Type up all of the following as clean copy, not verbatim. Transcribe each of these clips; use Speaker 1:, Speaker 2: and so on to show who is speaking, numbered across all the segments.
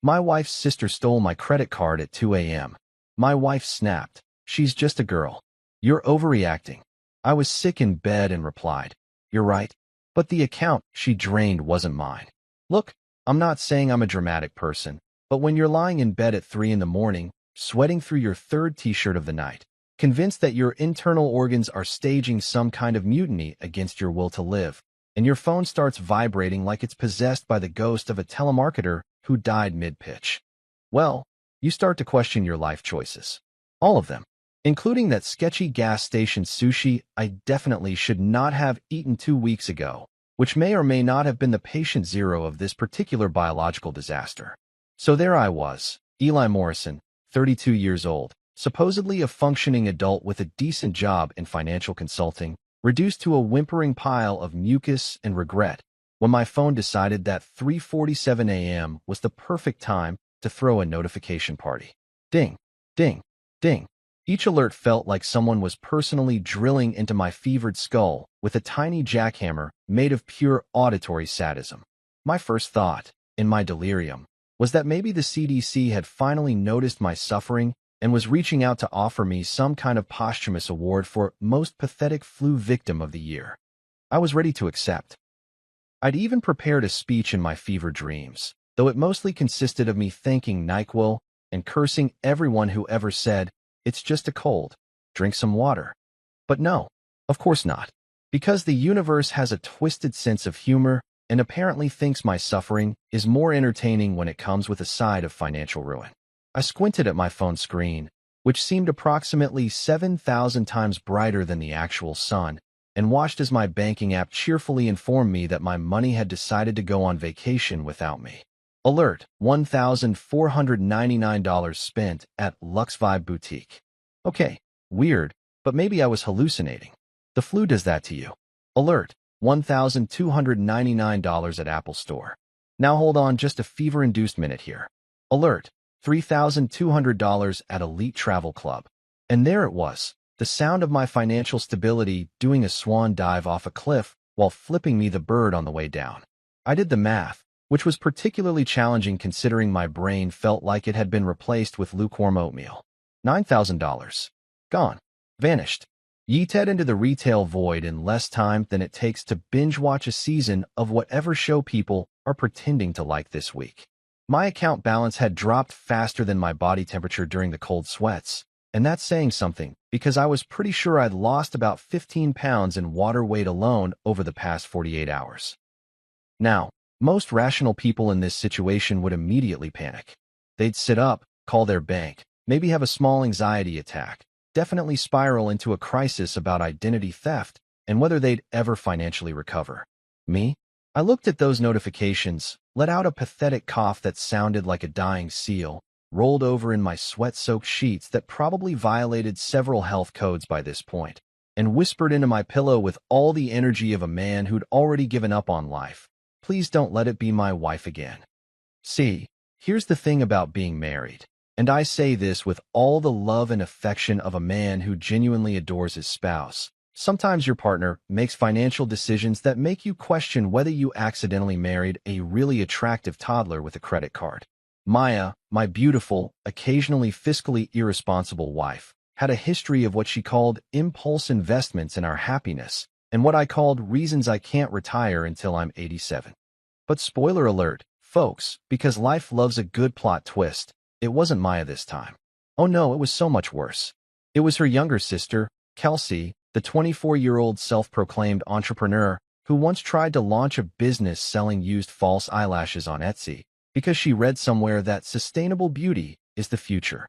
Speaker 1: My wife's sister stole my credit card at 2 a.m. My wife snapped. She's just a girl. You're overreacting. I was sick in bed and replied, you're right. But the account she drained wasn't mine. Look, I'm not saying I'm a dramatic person, but when you're lying in bed at 3 in the morning, sweating through your third t-shirt of the night, convinced that your internal organs are staging some kind of mutiny against your will to live, and your phone starts vibrating like it's possessed by the ghost of a telemarketer who died mid-pitch, well, you start to question your life choices. All of them, including that sketchy gas station sushi I definitely should not have eaten 2 weeks ago, which may or may not have been the patient zero of this particular biological disaster. So there I was, Eli Morrison, 32 years old, supposedly a functioning adult with a decent job in financial consulting, reduced to a whimpering pile of mucus and regret, when my phone decided that 3:47 a.m. was the perfect time to throw a notification party. Ding, ding, ding. Each alert felt like someone was personally drilling into my fevered skull with a tiny jackhammer made of pure auditory sadism. My first thought, in my delirium, was that maybe the CDC had finally noticed my suffering and was reaching out to offer me some kind of posthumous award for most pathetic flu victim of the year. I was ready to accept. I'd even prepared a speech in my fever dreams, though it mostly consisted of me thanking NyQuil and cursing everyone who ever said, it's just a cold, drink some water. But no, of course not, because the universe has a twisted sense of humor and apparently thinks my suffering is more entertaining when it comes with a side of financial ruin. I squinted at my phone screen, which seemed approximately 7,000 times brighter than the actual sun, and watched as my banking app cheerfully informed me that my money had decided to go on vacation without me. Alert, $1,499 spent at Lux Vibe Boutique. Okay, weird, but maybe I was hallucinating. The flu does that to you. Alert, $1,299 at Apple Store. Now hold on just a fever-induced minute here. Alert, $3,200 at Elite Travel Club. And there it was, the sound of my financial stability doing a swan dive off a cliff while flipping me the bird on the way down. I did the math, which was particularly challenging considering my brain felt like it had been replaced with lukewarm oatmeal. $9,000. Gone. Vanished. Yeeted into the retail void in less time than it takes to binge-watch a season of whatever show people are pretending to like this week. My account balance had dropped faster than my body temperature during the cold sweats, and that's saying something, because I was pretty sure I'd lost about 15 pounds in water weight alone over the past 48 hours. Now, most rational people in this situation would immediately panic. They'd sit up, call their bank, maybe have a small anxiety attack, definitely spiral into a crisis about identity theft and whether they'd ever financially recover. Me? I looked at those notifications, let out a pathetic cough that sounded like a dying seal, rolled over in my sweat-soaked sheets that probably violated several health codes by this point, and whispered into my pillow with all the energy of a man who'd already given up on life. Please don't let it be my wife again. See, here's the thing about being married, and I say this with all the love and affection of a man who genuinely adores his spouse. Sometimes your partner makes financial decisions that make you question whether you accidentally married a really attractive toddler with a credit card. Maya, my beautiful, occasionally fiscally irresponsible wife, had a history of what she called impulse investments in our happiness, and what I called reasons I can't retire until I'm 87. But spoiler alert, folks, because life loves a good plot twist, it wasn't Maya this time. Oh no, it was so much worse. It was her younger sister, Kelsey, the 24-year-old self-proclaimed entrepreneur who once tried to launch a business selling used false eyelashes on Etsy because she read somewhere that sustainable beauty is the future.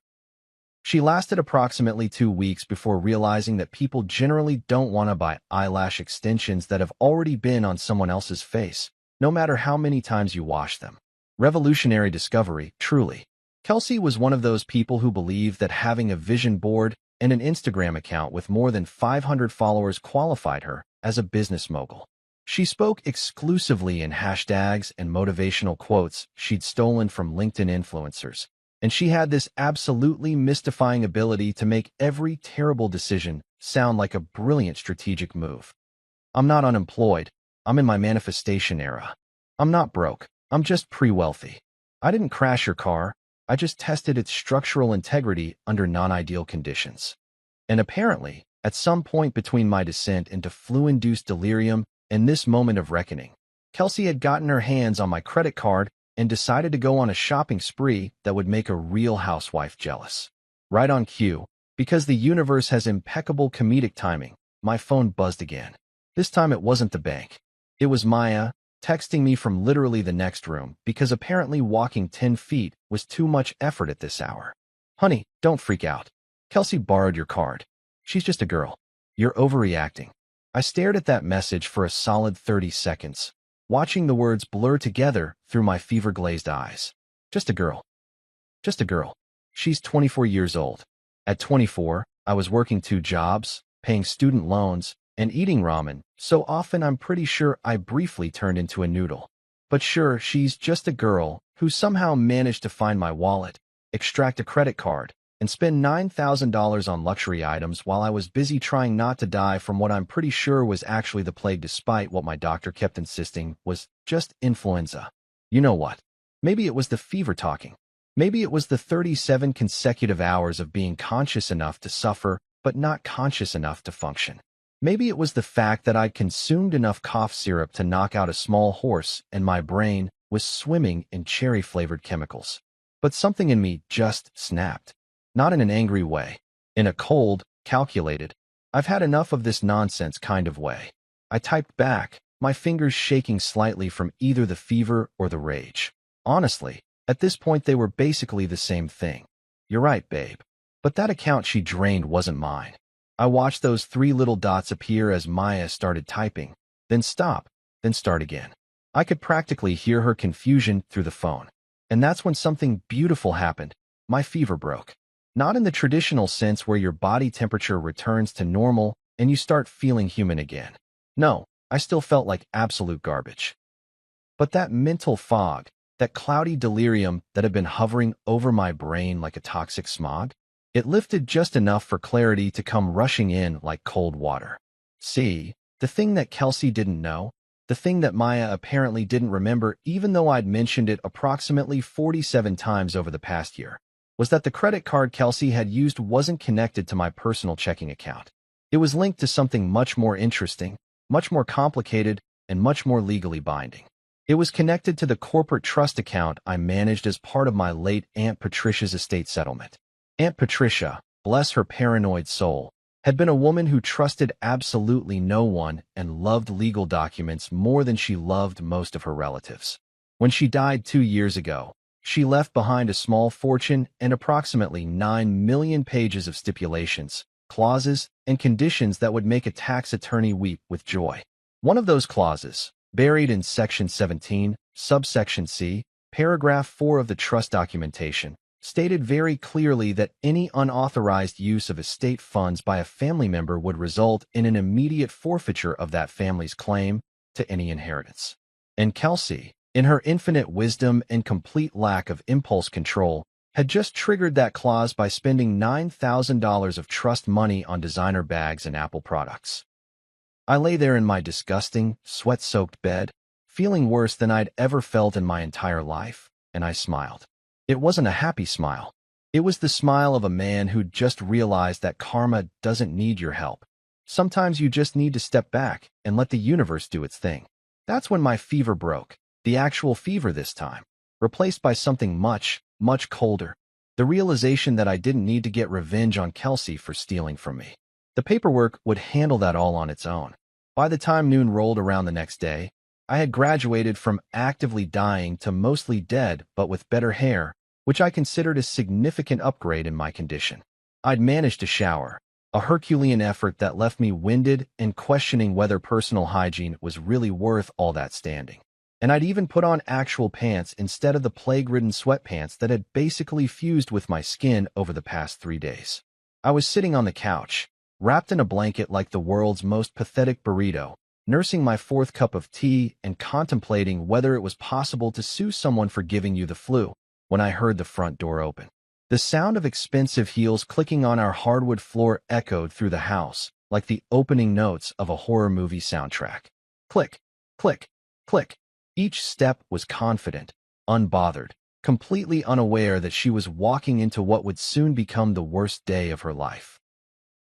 Speaker 1: She lasted approximately 2 weeks before realizing that people generally don't want to buy eyelash extensions that have already been on someone else's face, no matter how many times you wash them. Revolutionary discovery, truly. Kelsey was one of those people who believed that having a vision board and an Instagram account with more than 500 followers qualified her as a business mogul. She spoke exclusively in hashtags and motivational quotes she'd stolen from LinkedIn influencers, and she had this absolutely mystifying ability to make every terrible decision sound like a brilliant strategic move. I'm not unemployed. I'm in my manifestation era. I'm not broke. I'm just pre-wealthy. I didn't crash your car. I just tested its structural integrity under non-ideal conditions. And apparently, at some point between my descent into flu-induced delirium and this moment of reckoning, Kelsey had gotten her hands on my credit card and decided to go on a shopping spree that would make a real housewife jealous. Right on cue, because the universe has impeccable comedic timing, my phone buzzed again. This time it wasn't the bank. It was Maya, texting me from literally the next room because apparently walking 10 feet was too much effort at this hour. Honey, don't freak out. Kelsey borrowed your card. She's just a girl. You're overreacting. I stared at that message for a solid 30 seconds, watching the words blur together through my fever-glazed eyes. Just a girl. Just a girl. She's 24 years old. At 24, I was working 2 jobs, paying student loans, and eating ramen, so often I'm pretty sure I briefly turned into a noodle. But sure, she's just a girl who somehow managed to find my wallet, extract a credit card, and spend $9,000 on luxury items while I was busy trying not to die from what I'm pretty sure was actually the plague despite what my doctor kept insisting was just influenza. You know what? Maybe it was the fever talking. Maybe it was the 37 consecutive hours of being conscious enough to suffer but not conscious enough to function. Maybe it was the fact that I'd consumed enough cough syrup to knock out a small horse and my brain was swimming in cherry-flavored chemicals. But something in me just snapped. Not in an angry way. In a cold, calculated, I've had enough of this nonsense kind of way. I typed back, my fingers shaking slightly from either the fever or the rage. Honestly, at this point they were basically the same thing. You're right, babe. But that account she drained wasn't mine. I watched those 3 little dots appear as Maya started typing, then stop, then start again. I could practically hear her confusion through the phone. And that's when something beautiful happened. My fever broke. Not in the traditional sense where your body temperature returns to normal and you start feeling human again. No, I still felt like absolute garbage. But that mental fog, that cloudy delirium that had been hovering over my brain like a toxic smog, it lifted just enough for clarity to come rushing in like cold water. See, the thing that Kelsey didn't know, the thing that Maya apparently didn't remember even though I'd mentioned it approximately 47 times over the past year, was that the credit card Kelsey had used wasn't connected to my personal checking account. It was linked to something much more interesting, much more complicated, and much more legally binding. It was connected to the corporate trust account I managed as part of my late Aunt Patricia's estate settlement. Aunt Patricia, bless her paranoid soul, had been a woman who trusted absolutely no one and loved legal documents more than she loved most of her relatives. When she died 2 years ago, she left behind a small fortune and approximately 9 million pages of stipulations, clauses, and conditions that would make a tax attorney weep with joy. One of those clauses, buried in Section 17, subsection C, paragraph 4 of the trust documentation, stated very clearly that any unauthorized use of estate funds by a family member would result in an immediate forfeiture of that family's claim to any inheritance. And Kelsey, in her infinite wisdom and complete lack of impulse control, had just triggered that clause by spending $9,000 of trust money on designer bags and Apple products. I lay there in my disgusting, sweat-soaked bed, feeling worse than I'd ever felt in my entire life, and I smiled. It wasn't a happy smile. It was the smile of a man who'd just realized that karma doesn't need your help. Sometimes you just need to step back and let the universe do its thing. That's when my fever broke. The actual fever this time, replaced by something much, much colder. The realization that I didn't need to get revenge on Kelsey for stealing from me. The paperwork would handle that all on its own. By the time noon rolled around the next day, I had graduated from actively dying to mostly dead but with better hair, which I considered a significant upgrade in my condition. I'd managed to shower, a Herculean effort that left me winded and questioning whether personal hygiene was really worth all that standing. And I'd even put on actual pants instead of the plague-ridden sweatpants that had basically fused with my skin over the past 3 days. I was sitting on the couch, wrapped in a blanket like the world's most pathetic burrito, nursing my 4th cup of tea and contemplating whether it was possible to sue someone for giving you the flu, when I heard the front door open. The sound of expensive heels clicking on our hardwood floor echoed through the house, like the opening notes of a horror movie soundtrack. Click, click, click. Each step was confident, unbothered, completely unaware that she was walking into what would soon become the worst day of her life.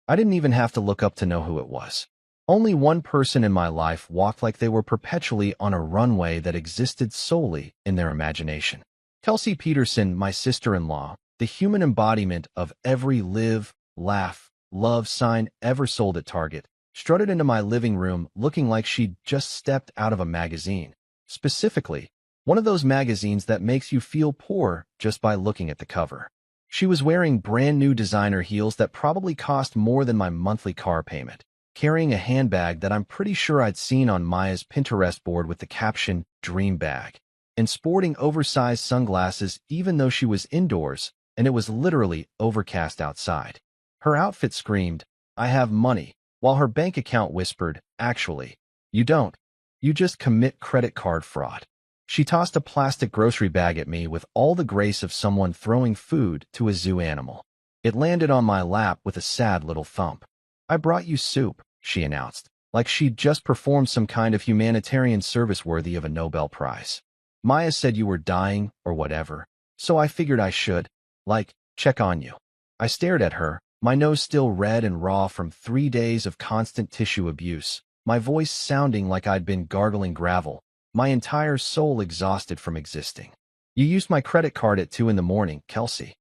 Speaker 1: I didn't even have to look up to know who it was. Only one person in my life walked like they were perpetually on a runway that existed solely in their imagination. Kelsey Peterson, my sister-in-law, the human embodiment of every live, laugh, love sign ever sold at Target, strutted into my living room looking like she'd just stepped out of a magazine. Specifically, one of those magazines that makes you feel poor just by looking at the cover. She was wearing brand new designer heels that probably cost more than my monthly car payment, carrying a handbag that I'm pretty sure I'd seen on Maya's Pinterest board with the caption, "Dream Bag," and sporting oversized sunglasses even though she was indoors and it was literally overcast outside. Her outfit screamed, "I have money," while her bank account whispered, "Actually, you don't. You just commit credit card fraud." She tossed a plastic grocery bag at me with all the grace of someone throwing food to a zoo animal. It landed on my lap with a sad little thump. "I brought you soup," she announced, like she'd just performed some kind of humanitarian service worthy of a Nobel Prize. "Maya said you were dying or whatever, so I figured I should, check on you." I stared at her, my nose still red and raw from 3 days of constant tissue abuse, my voice sounding like I'd been gargling gravel, my entire soul exhausted from existing. "You used my credit card at 2 in the morning, Kelsey."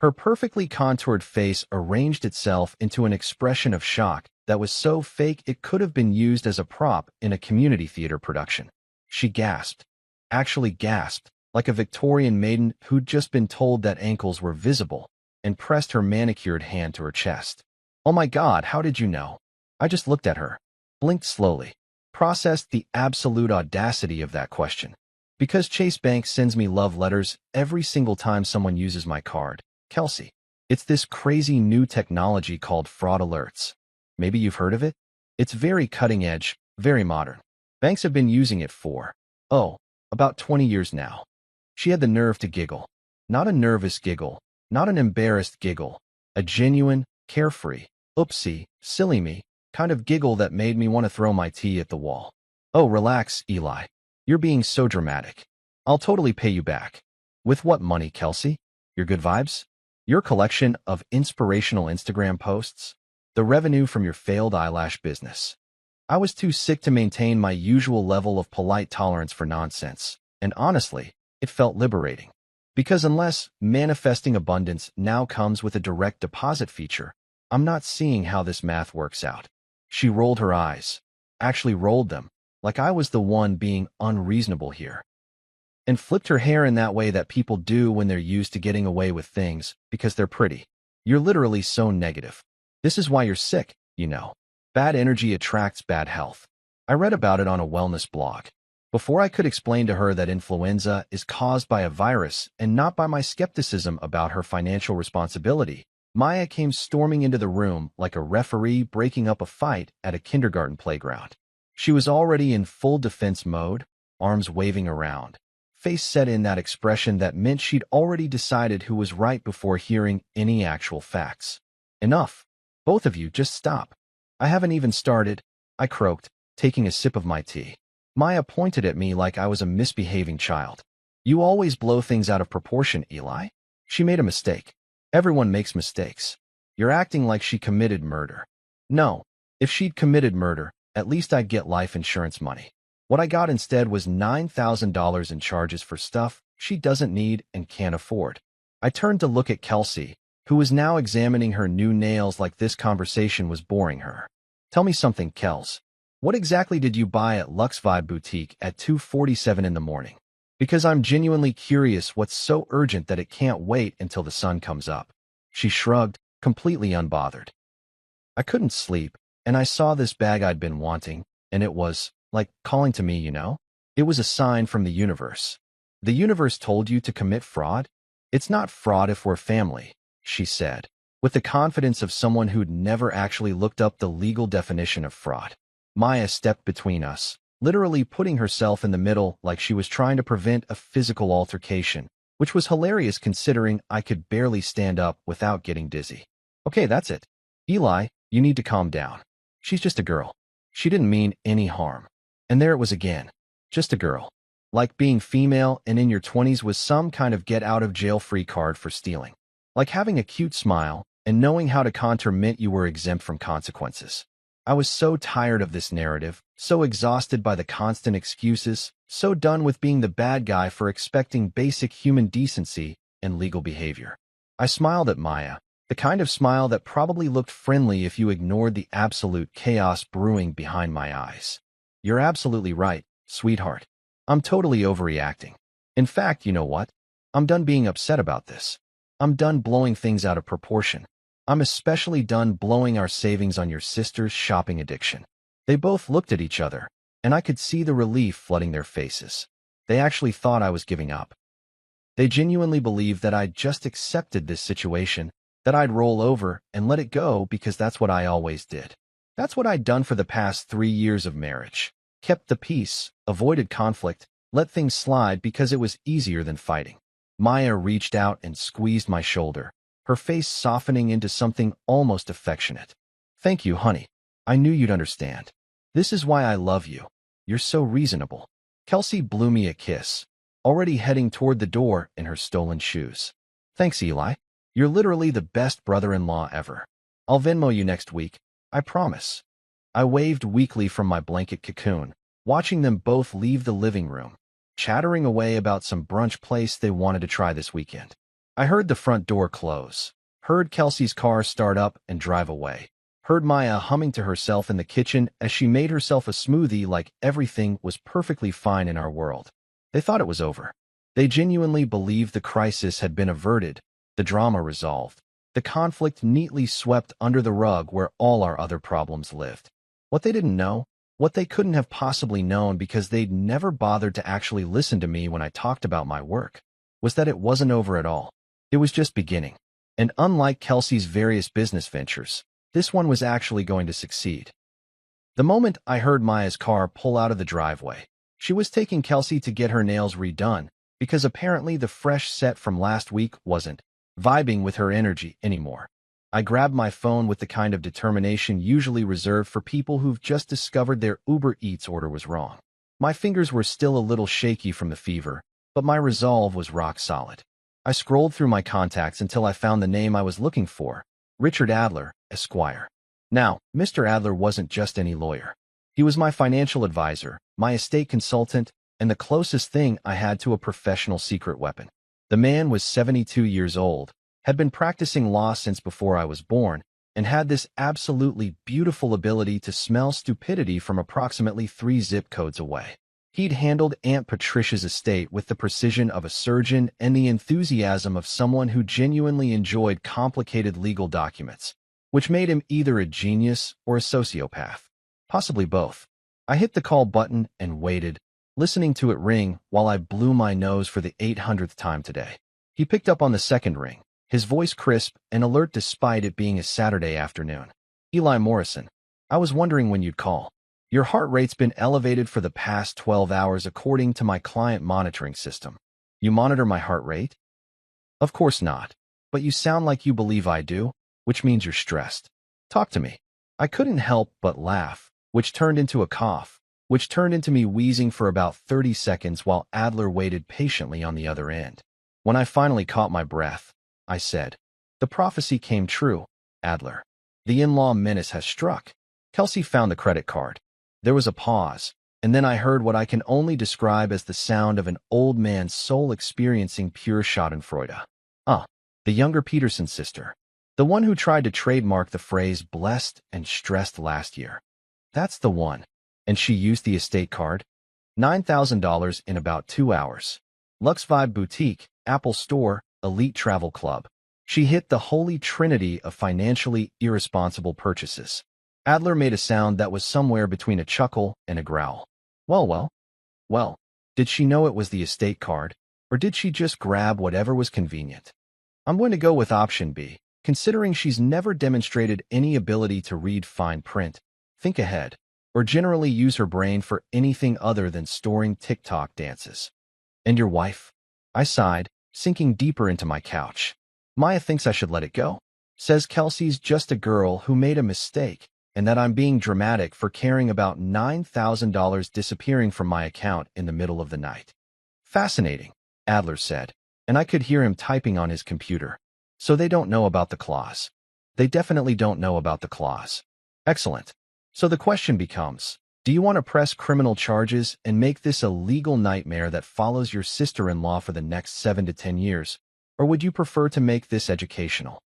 Speaker 1: Her perfectly contoured face arranged itself into an expression of shock that was so fake it could have been used as a prop in a community theater production. She gasped, actually gasped, like a Victorian maiden who'd just been told that ankles were visible, and pressed her manicured hand to her chest. "Oh my God, how did you know?" I just looked at her, blinked slowly, processed the absolute audacity of that question. "Because Chase Bank sends me love letters every single time someone uses my card, Kelsey. It's this crazy new technology called fraud alerts. Maybe you've heard of it? It's very cutting edge, very modern. Banks have been using it for, about 20 years now." She had the nerve to giggle. Not a nervous giggle, not an embarrassed giggle, a genuine, carefree, oopsie, silly me, kind of giggle that made me want to throw my tea at the wall. "Oh, relax, Eli. You're being so dramatic. I'll totally pay you back." "With what money, Kelsey? Your good vibes? Your collection of inspirational Instagram posts? The revenue from your failed eyelash business?" I was too sick to maintain my usual level of polite tolerance for nonsense, and honestly, it felt liberating. Because unless manifesting abundance now comes with a direct deposit feature, I'm not seeing how this math works out. She rolled her eyes, actually rolled them, like I was the one being unreasonable here, and flipped her hair in that way that people do when they're used to getting away with things because they're pretty. "You're literally so negative. This is why you're sick, you know. Bad energy attracts bad health." I read about it on a wellness blog. Before I could explain to her that influenza is caused by a virus and not by my skepticism about her financial responsibility, Maya came storming into the room like a referee breaking up a fight at a kindergarten playground. She was already in full defense mode, arms waving around, face set in that expression that meant she'd already decided who was right before hearing any actual facts. "Enough. Both of you, just stop. I haven't even started," I croaked, taking a sip of my tea. Maya pointed at me like I was a misbehaving child. "You always blow things out of proportion, Eli." She made a mistake. Everyone makes mistakes. You're acting like she committed murder. No, if she'd committed murder, at least I'd get life insurance money. What I got instead was $9,000 in charges for stuff she doesn't need and can't afford. I turned to look at Kelsey, who was now examining her new nails like this conversation was boring her. "Tell me something, Kels. What exactly did you buy at Lux Vibe Boutique at 2:47 in the morning? Because I'm genuinely curious what's so urgent that it can't wait until the sun comes up." She shrugged, completely unbothered. "I couldn't sleep, and I saw this bag I'd been wanting, and it was, like, calling to me, you know? It was a sign from the universe." "The universe told you to commit fraud?" "It's not fraud if we're family," she said, with the confidence of someone who'd never actually looked up the legal definition of fraud. Maya stepped between us, literally putting herself in the middle like she was trying to prevent a physical altercation, which was hilarious considering I could barely stand up without getting dizzy. "Okay, that's it. Eli, you need to calm down. She's just a girl. She didn't mean any harm." And there it was again. Just a girl. Like being female and in your 20s was some kind of get-out-of-jail-free card for stealing. Like having a cute smile and knowing how to contour meant you were exempt from consequences. I was so tired of this narrative, so exhausted by the constant excuses, so done with being the bad guy for expecting basic human decency and legal behavior. I smiled at Maya, the kind of smile that probably looked friendly if you ignored the absolute chaos brewing behind my eyes. You're absolutely right, sweetheart. I'm totally overreacting. In fact, you know what? I'm done being upset about this. I'm done blowing things out of proportion. I'm especially done blowing our savings on your sister's shopping addiction. They both looked at each other, and I could see the relief flooding their faces. They actually thought I was giving up. They genuinely believed that I'd just accepted this situation, that I'd roll over and let it go because that's what I always did. That's what I'd done for the past 3 years of marriage. Kept the peace, avoided conflict, let things slide because it was easier than fighting. Maya reached out and squeezed my shoulder, her face softening into something almost affectionate. Thank you, honey. I knew you'd understand. This is why I love you. You're so reasonable. Kelsey blew me a kiss, already heading toward the door in her stolen shoes. Thanks, Eli. You're literally the best brother-in-law ever. I'll Venmo you next week, I promise. I waved weakly from my blanket cocoon, watching them both leave the living room, chattering away about some brunch place they wanted to try this weekend. I heard the front door close, heard Kelsey's car start up and drive away, heard Maya humming to herself in the kitchen as she made herself a smoothie like everything was perfectly fine in our world. They thought it was over. They genuinely believed the crisis had been averted, the drama resolved, the conflict neatly swept under the rug where all our other problems lived. What they didn't know, what they couldn't have possibly known because they'd never bothered to actually listen to me when I talked about my work, was that it wasn't over at all. It was just beginning. And unlike Kelsey's various business ventures, this one was actually going to succeed. The moment I heard Maya's car pull out of the driveway, she was taking Kelsey to get her nails redone because apparently the fresh set from last week wasn't vibing with her energy anymore. I grabbed my phone with the kind of determination usually reserved for people who've just discovered their Uber Eats order was wrong. My fingers were still a little shaky from the fever, but my resolve was rock solid. I scrolled through my contacts until I found the name I was looking for, Richard Adler, Esquire. Now, Mr. Adler wasn't just any lawyer. He was my financial advisor, my estate consultant, and the closest thing I had to a professional secret weapon. The man was 72 years old, had been practicing law since before I was born, and had this absolutely beautiful ability to smell stupidity from approximately 3 zip codes away. He'd handled Aunt Patricia's estate with the precision of a surgeon and the enthusiasm of someone who genuinely enjoyed complicated legal documents, which made him either a genius or a sociopath, possibly both. I hit the call button and waited, listening to it ring while I blew my nose for the 800th time today. He picked up on the second ring, his voice crisp and alert despite it being a Saturday afternoon. Eli Morrison, I was wondering when you'd call. Your heart rate's been elevated for the past 12 hours according to my client monitoring system. You monitor my heart rate? Of course not, but you sound like you believe I do, which means you're stressed. Talk to me. I couldn't help but laugh, which turned into a cough, which turned into me wheezing for about 30 seconds while Adler waited patiently on the other end. When I finally caught my breath, I said, "The prophecy came true, Adler. The in-law menace has struck." Kelsey found the credit card. There was a pause, and then I heard what I can only describe as the sound of an old man's soul experiencing pure schadenfreude. The younger Peterson sister. The one who tried to trademark the phrase blessed and stressed last year. That's the one. And she used the estate card? $9,000 in about 2 hours. Lux Vibe Boutique, Apple Store, Elite Travel Club. She hit the holy trinity of financially irresponsible purchases. Adler made a sound that was somewhere between a chuckle and a growl. Well, did she know it was the estate card, or did she just grab whatever was convenient? I'm going to go with option B, considering she's never demonstrated any ability to read fine print, think ahead, or generally use her brain for anything other than storing TikTok dances. And your wife? I sighed, sinking deeper into my couch. Maya thinks I should let it go. Says Kelsey's just a girl who made a mistake, and that I'm being dramatic for caring about $9,000 disappearing from my account in the middle of the night. Fascinating, Adler said, and I could hear him typing on his computer. So they don't know about the clause. They definitely don't know about the clause. Excellent. So the question becomes, do you want to press criminal charges and make this a legal nightmare that follows your sister-in-law for the next 7 to 10 years? Or would you prefer to make this educational?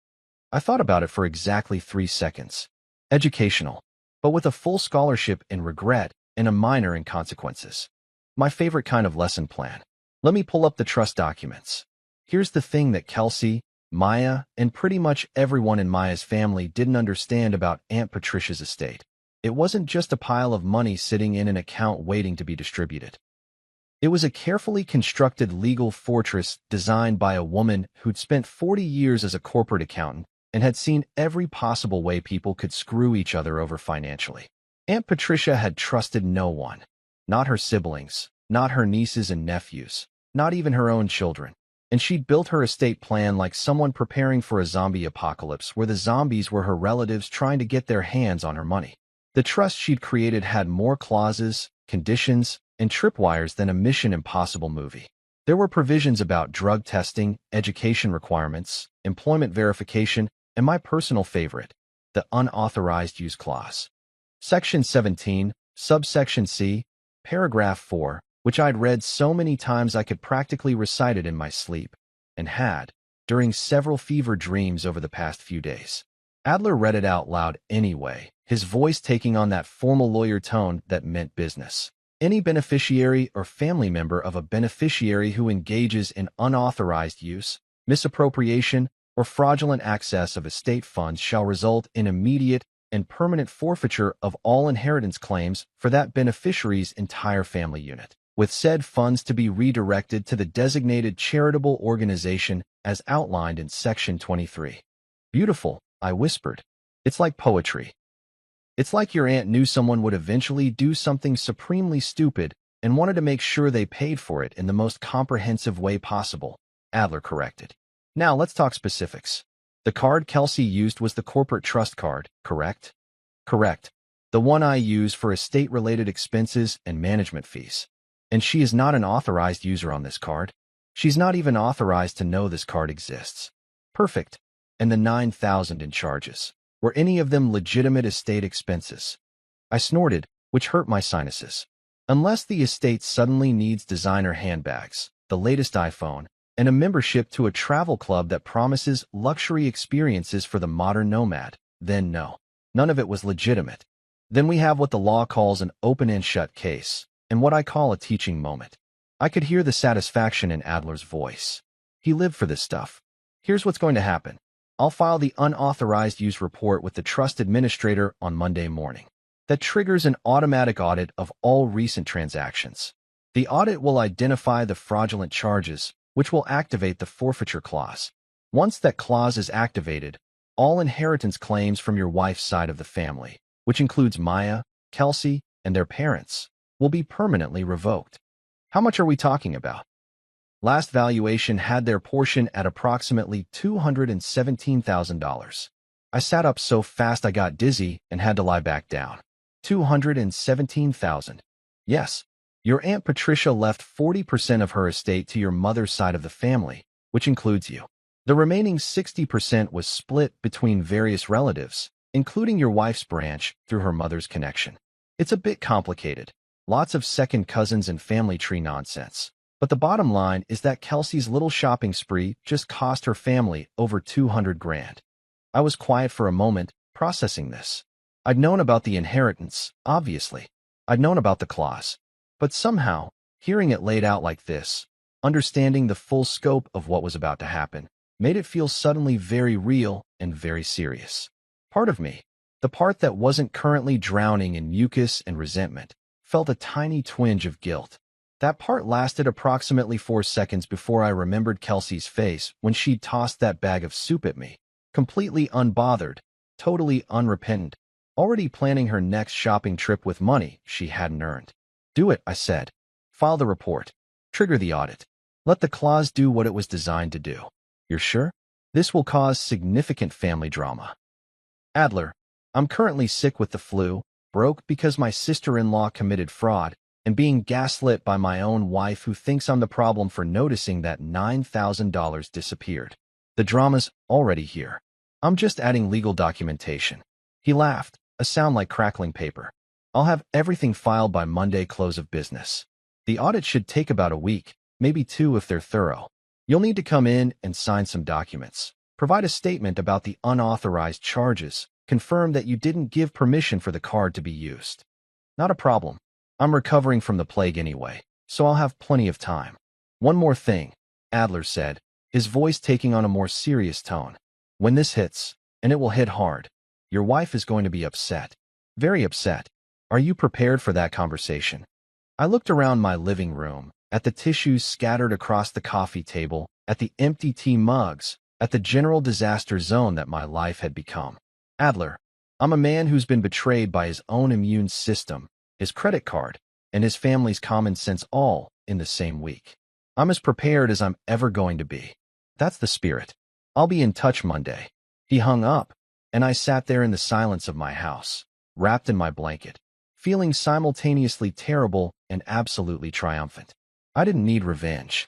Speaker 1: I thought about it for exactly 3 seconds. Educational, but with a full scholarship in regret and a minor in consequences. My favorite kind of lesson plan. Let me pull up the trust documents. Here's the thing that Kelsey, Maya, and pretty much everyone in Maya's family didn't understand about Aunt Patricia's estate. It wasn't just a pile of money sitting in an account waiting to be distributed. It was a carefully constructed legal fortress designed by a woman who'd spent 40 years as a corporate accountant and had seen every possible way people could screw each other over financially. Aunt Patricia had trusted no one. Not her siblings, not her nieces and nephews, not even her own children. And she'd built her estate plan like someone preparing for a zombie apocalypse where the zombies were her relatives trying to get their hands on her money. The trust she'd created had more clauses, conditions, and tripwires than a Mission Impossible movie. There were provisions about drug testing, education requirements, employment verification, and my personal favorite, the unauthorized use clause. Section 17, subsection C, paragraph 4, which I'd read so many times I could practically recite it in my sleep, and had, during several fever dreams over the past few days. Adler read it out loud anyway, his voice taking on that formal lawyer tone that meant business. Any beneficiary or family member of a beneficiary who engages in unauthorized use, misappropriation, or fraudulent access of estate funds shall result in immediate and permanent forfeiture of all inheritance claims for that beneficiary's entire family unit, with said funds to be redirected to the designated charitable organization as outlined in Section 23. Beautiful, I whispered. It's like poetry. It's like your aunt knew someone would eventually do something supremely stupid and wanted to make sure they paid for it in the most comprehensive way possible, Adler corrected. Now let's talk specifics. The card Kelsey used was the corporate trust card, correct? Correct. The one I use for estate-related expenses and management fees. And she is not an authorized user on this card. She's not even authorized to know this card exists. Perfect. And the $9,000 in charges. Were any of them legitimate estate expenses? I snorted, which hurt my sinuses. Unless the estate suddenly needs designer handbags, the latest iPhone, and a membership to a travel club that promises luxury experiences for the modern nomad, then no. None of it was legitimate. Then we have what the law calls an open and shut case, and what I call a teaching moment. I could hear the satisfaction in Adler's voice. He lived for this stuff. Here's what's going to happen. I'll file the unauthorized use report with the trust administrator on Monday morning. That triggers an automatic audit of all recent transactions. The audit will identify the fraudulent charges, which will activate the forfeiture clause. Once that clause is activated, all inheritance claims from your wife's side of the family, which includes Maya, Kelsey, and their parents, will be permanently revoked. How much are we talking about? Last valuation had their portion at approximately $217,000. I sat up so fast I got dizzy and had to lie back down. $217,000. Yes, your Aunt Patricia left 40% of her estate to your mother's side of the family, which includes you. The remaining 60% was split between various relatives, including your wife's branch through her mother's connection. It's a bit complicated. Lots of second cousins and family tree nonsense. But the bottom line is that Kelsey's little shopping spree just cost her family over $200,000. I was quiet for a moment, processing this. I'd known about the inheritance, obviously. I'd known about the clause. But somehow, hearing it laid out like this, understanding the full scope of what was about to happen, made it feel suddenly very real and very serious. Part of me, the part that wasn't currently drowning in mucus and resentment, felt a tiny twinge of guilt. That part lasted approximately 4 seconds before I remembered Kelsey's face when she'd tossed that bag of soup at me, completely unbothered, totally unrepentant, already planning her next shopping trip with money she hadn't earned. Do it, I said. File the report. Trigger the audit. Let the clause do what it was designed to do. You're sure? This will cause significant family drama. Adler, I'm currently sick with the flu, broke because my sister-in-law committed fraud, and being gaslit by my own wife who thinks I'm the problem for noticing that $9,000 disappeared. The drama's already here. I'm just adding legal documentation. He laughed, a sound like crackling paper. I'll have everything filed by Monday close of business. The audit should take about a week, maybe 2 if they're thorough. You'll need to come in and sign some documents. Provide a statement about the unauthorized charges. Confirm that you didn't give permission for the card to be used. Not a problem. I'm recovering from the plague anyway, so I'll have plenty of time. One more thing, Adler said, his voice taking on a more serious tone. When this hits, and it will hit hard, your wife is going to be upset. Very upset. Are you prepared for that conversation? I looked around my living room, at the tissues scattered across the coffee table, at the empty tea mugs, at the general disaster zone that my life had become. Adler, I'm a man who's been betrayed by his own immune system, his credit card, and his family's common sense all in the same week. I'm as prepared as I'm ever going to be. That's the spirit. I'll be in touch Monday. He hung up, and I sat there in the silence of my house, wrapped in my blanket, feeling simultaneously terrible and absolutely triumphant. I didn't need revenge.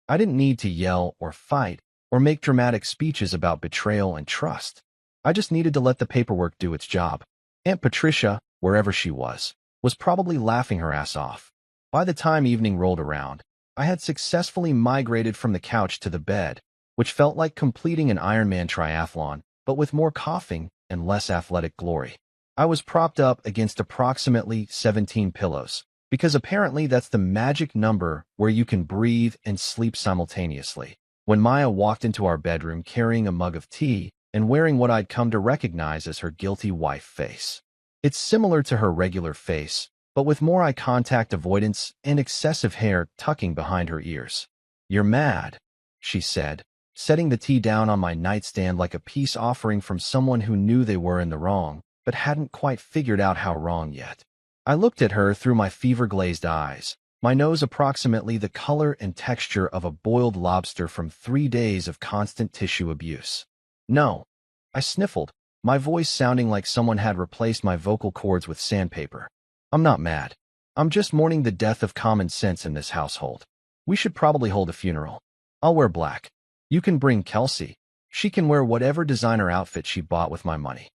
Speaker 1: I didn't need to yell or fight or make dramatic speeches about betrayal and trust. I just needed to let the paperwork do its job. Aunt Patricia, wherever she was probably laughing her ass off. By the time evening rolled around, I had successfully migrated from the couch to the bed, which felt like completing an Ironman triathlon, but with more coughing and less athletic glory. I was propped up against approximately 17 pillows, because apparently that's the magic number where you can breathe and sleep simultaneously. When Maya walked into our bedroom carrying a mug of tea and wearing what I'd come to recognize as her guilty wife face. It's similar to her regular face, but with more eye contact avoidance and excessive hair tucking behind her ears. "You're mad," she said, setting the tea down on my nightstand like a peace offering from someone who knew they were in the wrong, but hadn't quite figured out how wrong yet. I looked at her through my fever-glazed eyes, my nose approximately the color and texture of a boiled lobster from 3 days of constant tissue abuse. "No," I sniffled, my voice sounding like someone had replaced my vocal cords with sandpaper. "I'm not mad. I'm just mourning the death of common sense in this household. We should probably hold a funeral. I'll wear black. You can bring Kelsey. She can wear whatever designer outfit she bought with my money."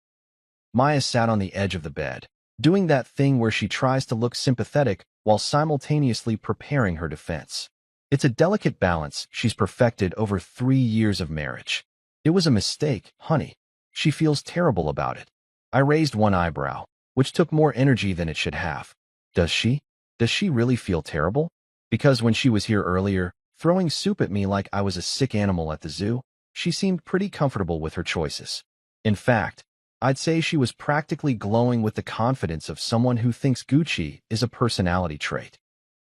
Speaker 1: Maya sat on the edge of the bed, doing that thing where she tries to look sympathetic while simultaneously preparing her defense. It's a delicate balance she's perfected over 3 years of marriage. "It was a mistake, honey. She feels terrible about it." I raised one eyebrow, which took more energy than it should have. Does she? Does she really feel terrible? Because when she was here earlier, throwing soup at me like I was a sick animal at the zoo, she seemed pretty comfortable with her choices. In fact, I'd say she was practically glowing with the confidence of someone who thinks Gucci is a personality trait.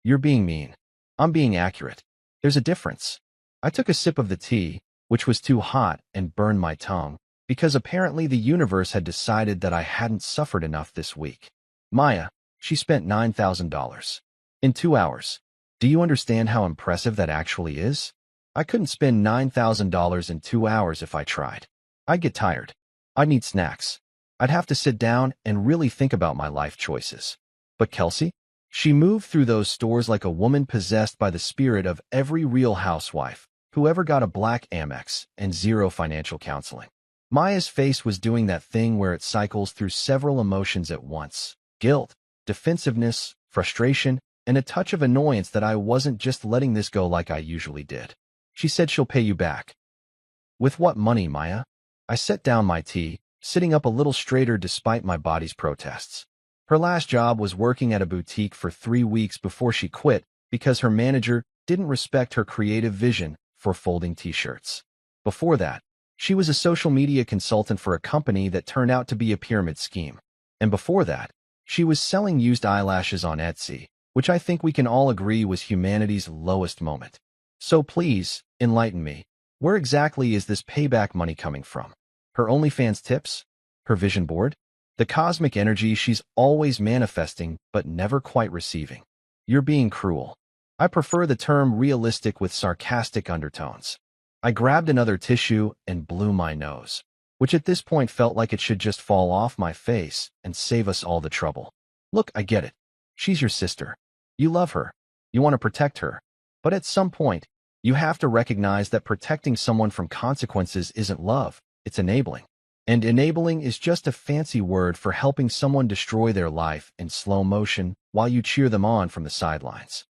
Speaker 1: "You're being mean. I'm being accurate. There's a difference." I took a sip of the tea, which was too hot and burned my tongue, because apparently the universe had decided that I hadn't suffered enough this week. "Maya, she spent $9,000. In 2 hours. Do you understand how impressive that actually is? I couldn't spend $9,000 in 2 hours if I tried. I'd get tired. I'd need snacks. I'd have to sit down and really think about my life choices. But Kelsey? She moved through those stores like a woman possessed by the spirit of every real housewife who ever got a black Amex and zero financial counseling. Maya's face was doing that thing where it cycles through several emotions at once. Guilt, defensiveness, frustration, and a touch of annoyance that I wasn't just letting this go like I usually did. She said she'll pay you back. "With what money, Maya?" I set down my tea, sitting up a little straighter despite my body's protests. Her last job was working at a boutique for 3 weeks before she quit because her manager didn't respect her creative vision for folding t-shirts. Before that, she was a social media consultant for a company that turned out to be a pyramid scheme. And before that, she was selling used eyelashes on Etsy, which I think we can all agree was humanity's lowest moment. So please, enlighten me. Where exactly is this payback money coming from? Her OnlyFans tips? Her vision board? The cosmic energy she's always manifesting but never quite receiving? You're being cruel. I prefer the term realistic with sarcastic undertones. I grabbed another tissue and blew my nose, which at this point felt like it should just fall off my face and save us all the trouble. "Look, I get it. She's your sister. You love her. You want to protect her. But at some point, you have to recognize that protecting someone from consequences isn't love, it's enabling. And enabling is just a fancy word for helping someone destroy their life in slow motion while you cheer them on from the sidelines.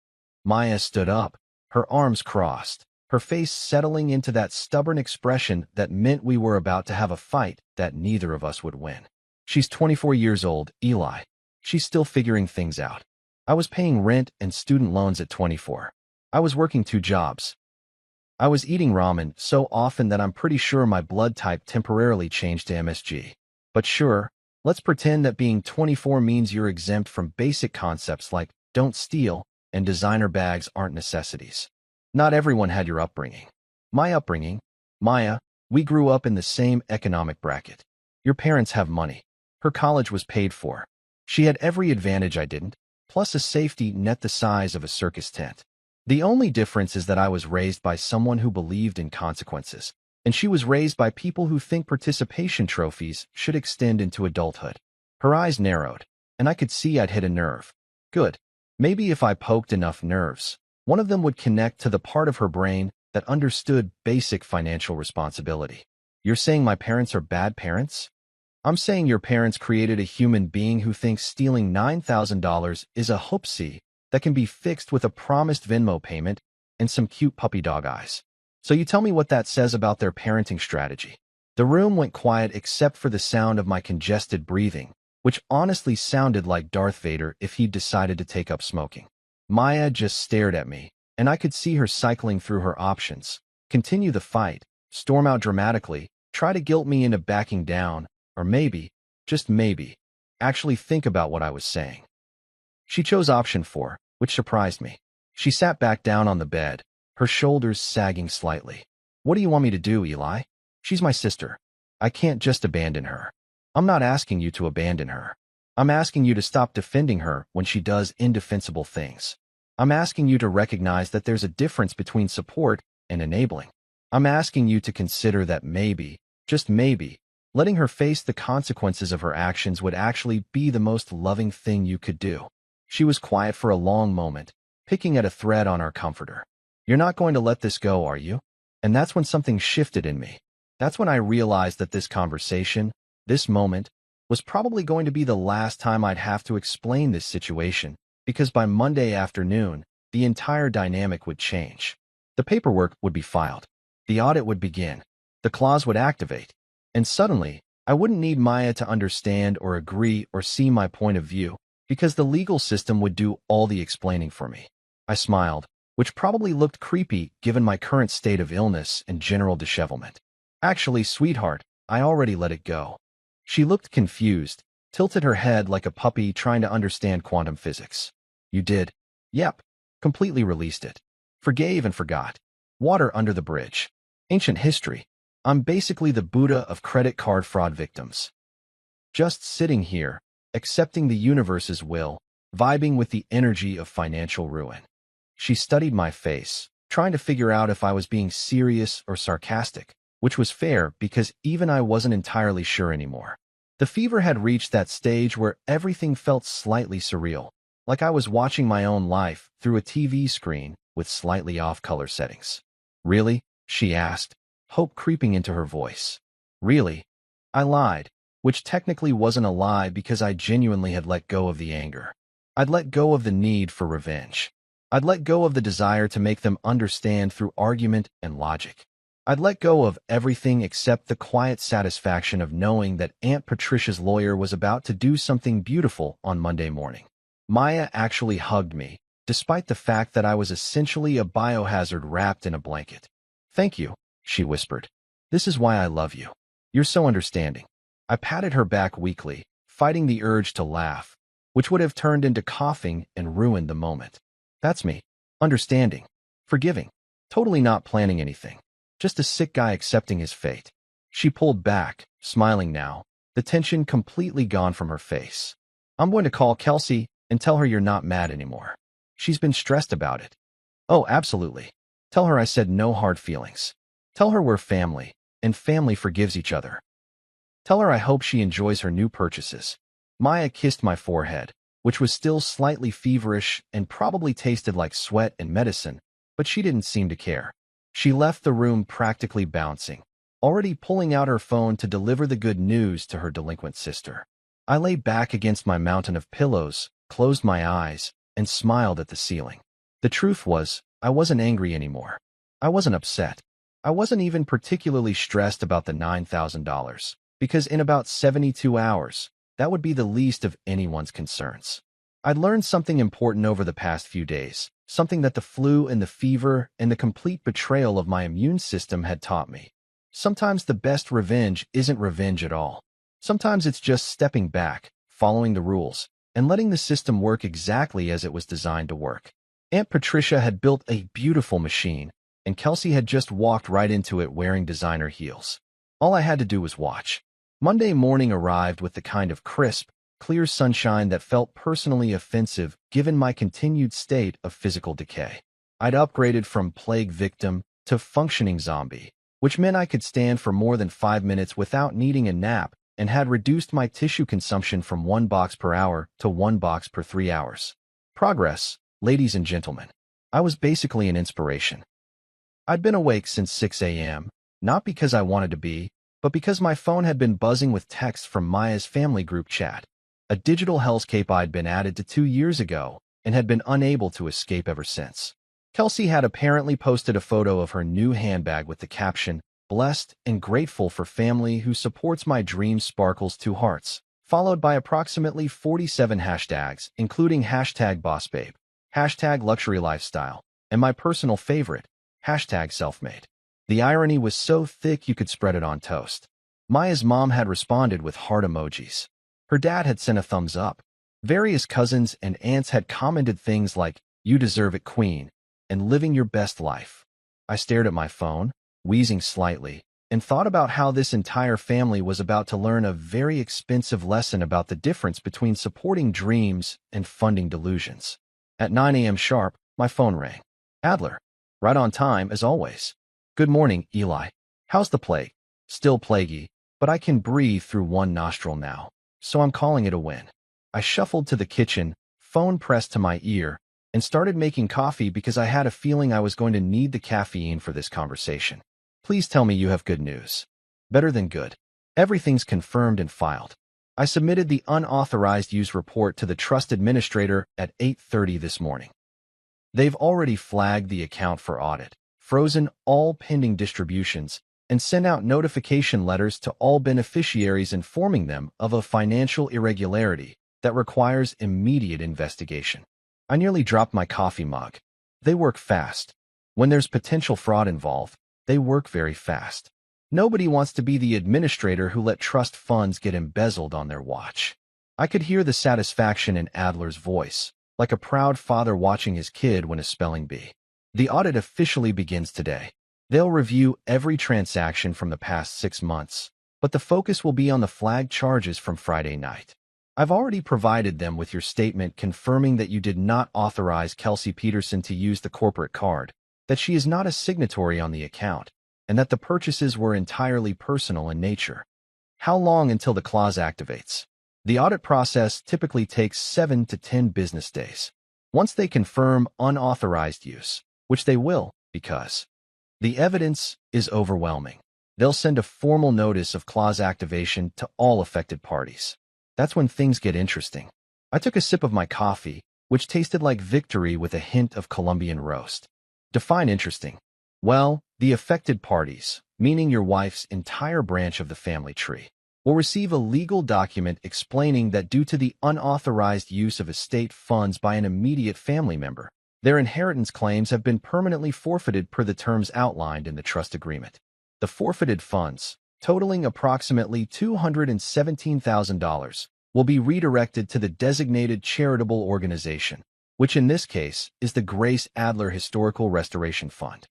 Speaker 1: Maya stood up, her arms crossed, her face settling into that stubborn expression that meant we were about to have a fight that neither of us would win. She's 24 years old, Eli. She's still figuring things out. I was paying rent and student loans at 24. I was working 2 jobs. I was eating ramen so often that I'm pretty sure my blood type temporarily changed to MSG. But sure, let's pretend that being 24 means you're exempt from basic concepts like don't steal and designer bags aren't necessities. Not everyone had your upbringing. My upbringing, Maya, we grew up in the same economic bracket. Your parents have money. Her college was paid for. She had every advantage I didn't, plus a safety net the size of a circus tent. The only difference is that I was raised by someone who believed in consequences, and she was raised by people who think participation trophies should extend into adulthood. Her eyes narrowed, and I could see I'd hit a nerve. Good. Maybe if I poked enough nerves, one of them would connect to the part of her brain that understood basic financial responsibility. You're saying my parents are bad parents? I'm saying your parents created a human being who thinks stealing $9,000 is a hoopsie that can be fixed with a promised Venmo payment and some cute puppy dog eyes. So you tell me what that says about their parenting strategy. The room went quiet except for the sound of my congested breathing, which honestly sounded like Darth Vader if he'd decided to take up smoking. Maya just stared at me, and I could see her cycling through her options. Continue the fight, storm out dramatically, try to guilt me into backing down, or maybe, just maybe, actually think about what I was saying. She chose option 4, which surprised me. She sat back down on the bed, her shoulders sagging slightly. What do you want me to do, Eli? She's my sister. I can't just abandon her. I'm not asking you to abandon her. I'm asking you to stop defending her when she does indefensible things. I'm asking you to recognize that there's a difference between support and enabling. I'm asking you to consider that maybe, just maybe, letting her face the consequences of her actions would actually be the most loving thing you could do. She was quiet for a long moment, picking at a thread on our comforter. You're not going to let this go, are you? And that's when something shifted in me. That's when I realized that this conversation, this moment, was probably going to be the last time I'd have to explain this situation, because by Monday afternoon, the entire dynamic would change. The paperwork would be filed. The audit would begin. The clause would activate. And suddenly, I wouldn't need Maya to understand or agree or see my point of view, because the legal system would do all the explaining for me. I smiled, which probably looked creepy given my current state of illness and general dishevelment. Actually, sweetheart, I already let it go. She looked confused, tilted her head like a puppy trying to understand quantum physics. You did? Yep. Completely released it. Forgave and forgot. Water under the bridge. Ancient history. I'm basically the Buddha of credit card fraud victims. Just sitting here, accepting the universe's will, vibing with the energy of financial ruin. She studied my face, trying to figure out if I was being serious or sarcastic, which was fair because even I wasn't entirely sure anymore. The fever had reached that stage where everything felt slightly surreal, like I was watching my own life through a TV screen with slightly off color settings. Really? She asked, hope creeping into her voice. Really? I lied, which technically wasn't a lie because I genuinely had let go of the anger. I'd let go of the need for revenge. I'd let go of the desire to make them understand through argument and logic. I'd let go of everything except the quiet satisfaction of knowing that Aunt Patricia's lawyer was about to do something beautiful on Monday morning. Maya actually hugged me, despite the fact that I was essentially a biohazard wrapped in a blanket. Thank you, she whispered. This is why I love you. You're so understanding. I patted her back weakly, fighting the urge to laugh, which would have turned into coughing and ruined the moment. That's me. Understanding. Forgiving. Totally not planning anything. Just a sick guy accepting his fate. She pulled back, smiling now, the tension completely gone from her face. I'm going to call Kelsey and tell her you're not mad anymore. She's been stressed about it. Oh, absolutely. Tell her I said no hard feelings. Tell her we're family, and family forgives each other. Tell her I hope she enjoys her new purchases. Maya kissed my forehead, which was still slightly feverish and probably tasted like sweat and medicine, but she didn't seem to care. She left the room practically bouncing, already pulling out her phone to deliver the good news to her delinquent sister. I lay back against my mountain of pillows, closed my eyes, and smiled at the ceiling. The truth was, I wasn't angry anymore. I wasn't upset. I wasn't even particularly stressed about the $9,000, because in about 72 hours, that would be the least of anyone's concerns. I'd learned something important over the past few days, something that the flu and the fever and the complete betrayal of my immune system had taught me. Sometimes the best revenge isn't revenge at all. Sometimes it's just stepping back, following the rules, and letting the system work exactly as it was designed to work. Aunt Patricia had built a beautiful machine, and Kelsey had just walked right into it wearing designer heels. All I had to do was watch. Monday morning arrived with the kind of crisp, clear sunshine that felt personally offensive given my continued state of physical decay. I'd upgraded from plague victim to functioning zombie, which meant I could stand for more than 5 minutes without needing a nap, and had reduced my tissue consumption from 1 box per hour to 1 box per 3 hours. Progress, ladies and gentlemen. I was basically an inspiration. I'd been awake since 6 a.m., not because I wanted to be, but because my phone had been buzzing with texts from Maya's family group chat, a digital hellscape I'd been added to 2 years ago and had been unable to escape ever since. Kelsey had apparently posted a photo of her new handbag with the caption, "Blessed and grateful for family who supports my dream sparkles 2 hearts," followed by approximately 47 hashtags, including hashtag bossbabe, hashtag luxury lifestyle, and my personal favorite, hashtag selfmade. The irony was so thick you could spread it on toast. Maya's mom had responded with heart emojis. Her dad had sent a thumbs up. Various cousins and aunts had commented things like, "You deserve it, queen," and "living your best life." I stared at my phone, wheezing slightly, and thought about how this entire family was about to learn a very expensive lesson about the difference between supporting dreams and funding delusions. At 9 a.m. sharp, my phone rang. Adler. Right on time, as always. "Good morning, Eli. How's the plague?" "Still plaguey, but I can breathe through one nostril now, so I'm calling it a win." I shuffled to the kitchen, phone pressed to my ear, and started making coffee because I had a feeling I was going to need the caffeine for this conversation. "Please tell me you have good news." "Better than good. Everything's confirmed and filed. I submitted the unauthorized use report to the trust administrator at 8:30 this morning. They've already flagged the account for audit, frozen all pending distributions, and sent out notification letters to all beneficiaries informing them of a financial irregularity that requires immediate investigation." I nearly dropped my coffee mug. They work fast. When there's potential fraud involved, they work very fast. Nobody wants to be the administrator who let trust funds get embezzled on their watch. I could hear the satisfaction in Adler's voice, like a proud father watching his kid win a spelling bee. The audit officially begins today. They'll review every transaction from the past 6 months, but the focus will be on the flagged charges from Friday night. I've already provided them with your statement confirming that you did not authorize Kelsey Peterson to use the corporate card, that she is not a signatory on the account, and that the purchases were entirely personal in nature. How long until the clause activates? The audit process typically takes 7 to 10 business days. Once they confirm unauthorized use, which they will, because the evidence is overwhelming, they'll send a formal notice of clause activation to all affected parties. That's when things get interesting. I took a sip of my coffee, which tasted like victory with a hint of Colombian roast. Define interesting. Well, the affected parties, meaning your wife's entire branch of the family tree, will receive a legal document explaining that due to the unauthorized use of estate funds by an immediate family member, their inheritance claims have been permanently forfeited per the terms outlined in the trust agreement. The forfeited funds, totaling approximately $217,000, will be redirected to the designated charitable organization, which in this case is the Grace Adler Historical Restoration Fund.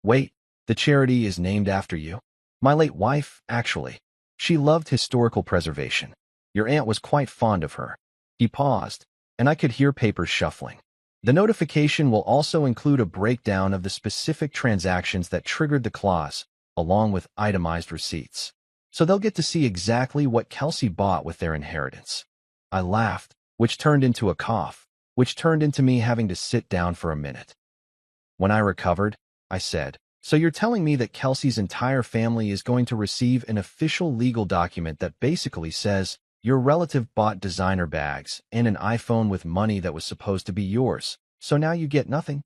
Speaker 1: Wait, the charity is named after you? My late wife, actually. She loved historical preservation. Your aunt was quite fond of her. He paused, and I could hear papers shuffling. The notification will also include a breakdown of the specific transactions that triggered the clause, along with itemized receipts. So they'll get to see exactly what Kelsey bought with their inheritance. I laughed, which turned into a cough, which turned into me having to sit down for a minute. When I recovered, I said, "So you're telling me that Kelsey's entire family is going to receive an official legal document that basically says your relative bought designer bags and an iPhone with money that was supposed to be yours, so now you get nothing?"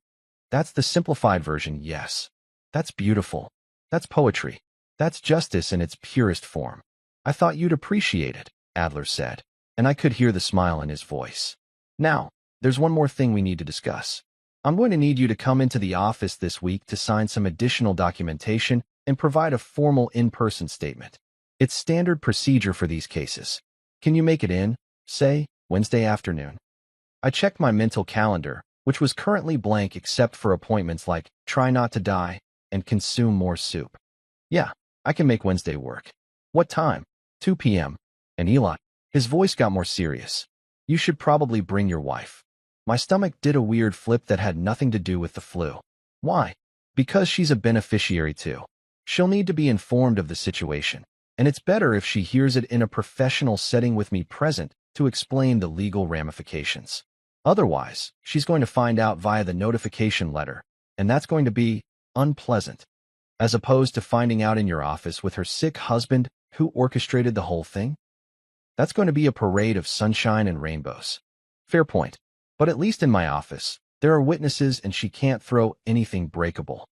Speaker 1: That's the simplified version, yes. That's beautiful. That's poetry. That's justice in its purest form. I thought you'd appreciate it, Adler said, and I could hear the smile in his voice. Now, there's one more thing we need to discuss. I'm going to need you to come into the office this week to sign some additional documentation and provide a formal in-person statement. It's standard procedure for these cases. Can you make it in, say, Wednesday afternoon? I checked my mental calendar, which was currently blank except for appointments like try not to die and consume more soup. Yeah, I can make Wednesday work. What time? 2 p.m. And Eli, his voice got more serious. You should probably bring your wife. My stomach did a weird flip that had nothing to do with the flu. Why? Because she's a beneficiary too. She'll need to be informed of the situation, and it's better if she hears it in a professional setting with me present to explain the legal ramifications. Otherwise, she's going to find out via the notification letter, and that's going to be unpleasant, as opposed to finding out in your office with her sick husband who orchestrated the whole thing. That's going to be a parade of sunshine and rainbows. Fair point. But at least in my office, there are witnesses and she can't throw anything breakable.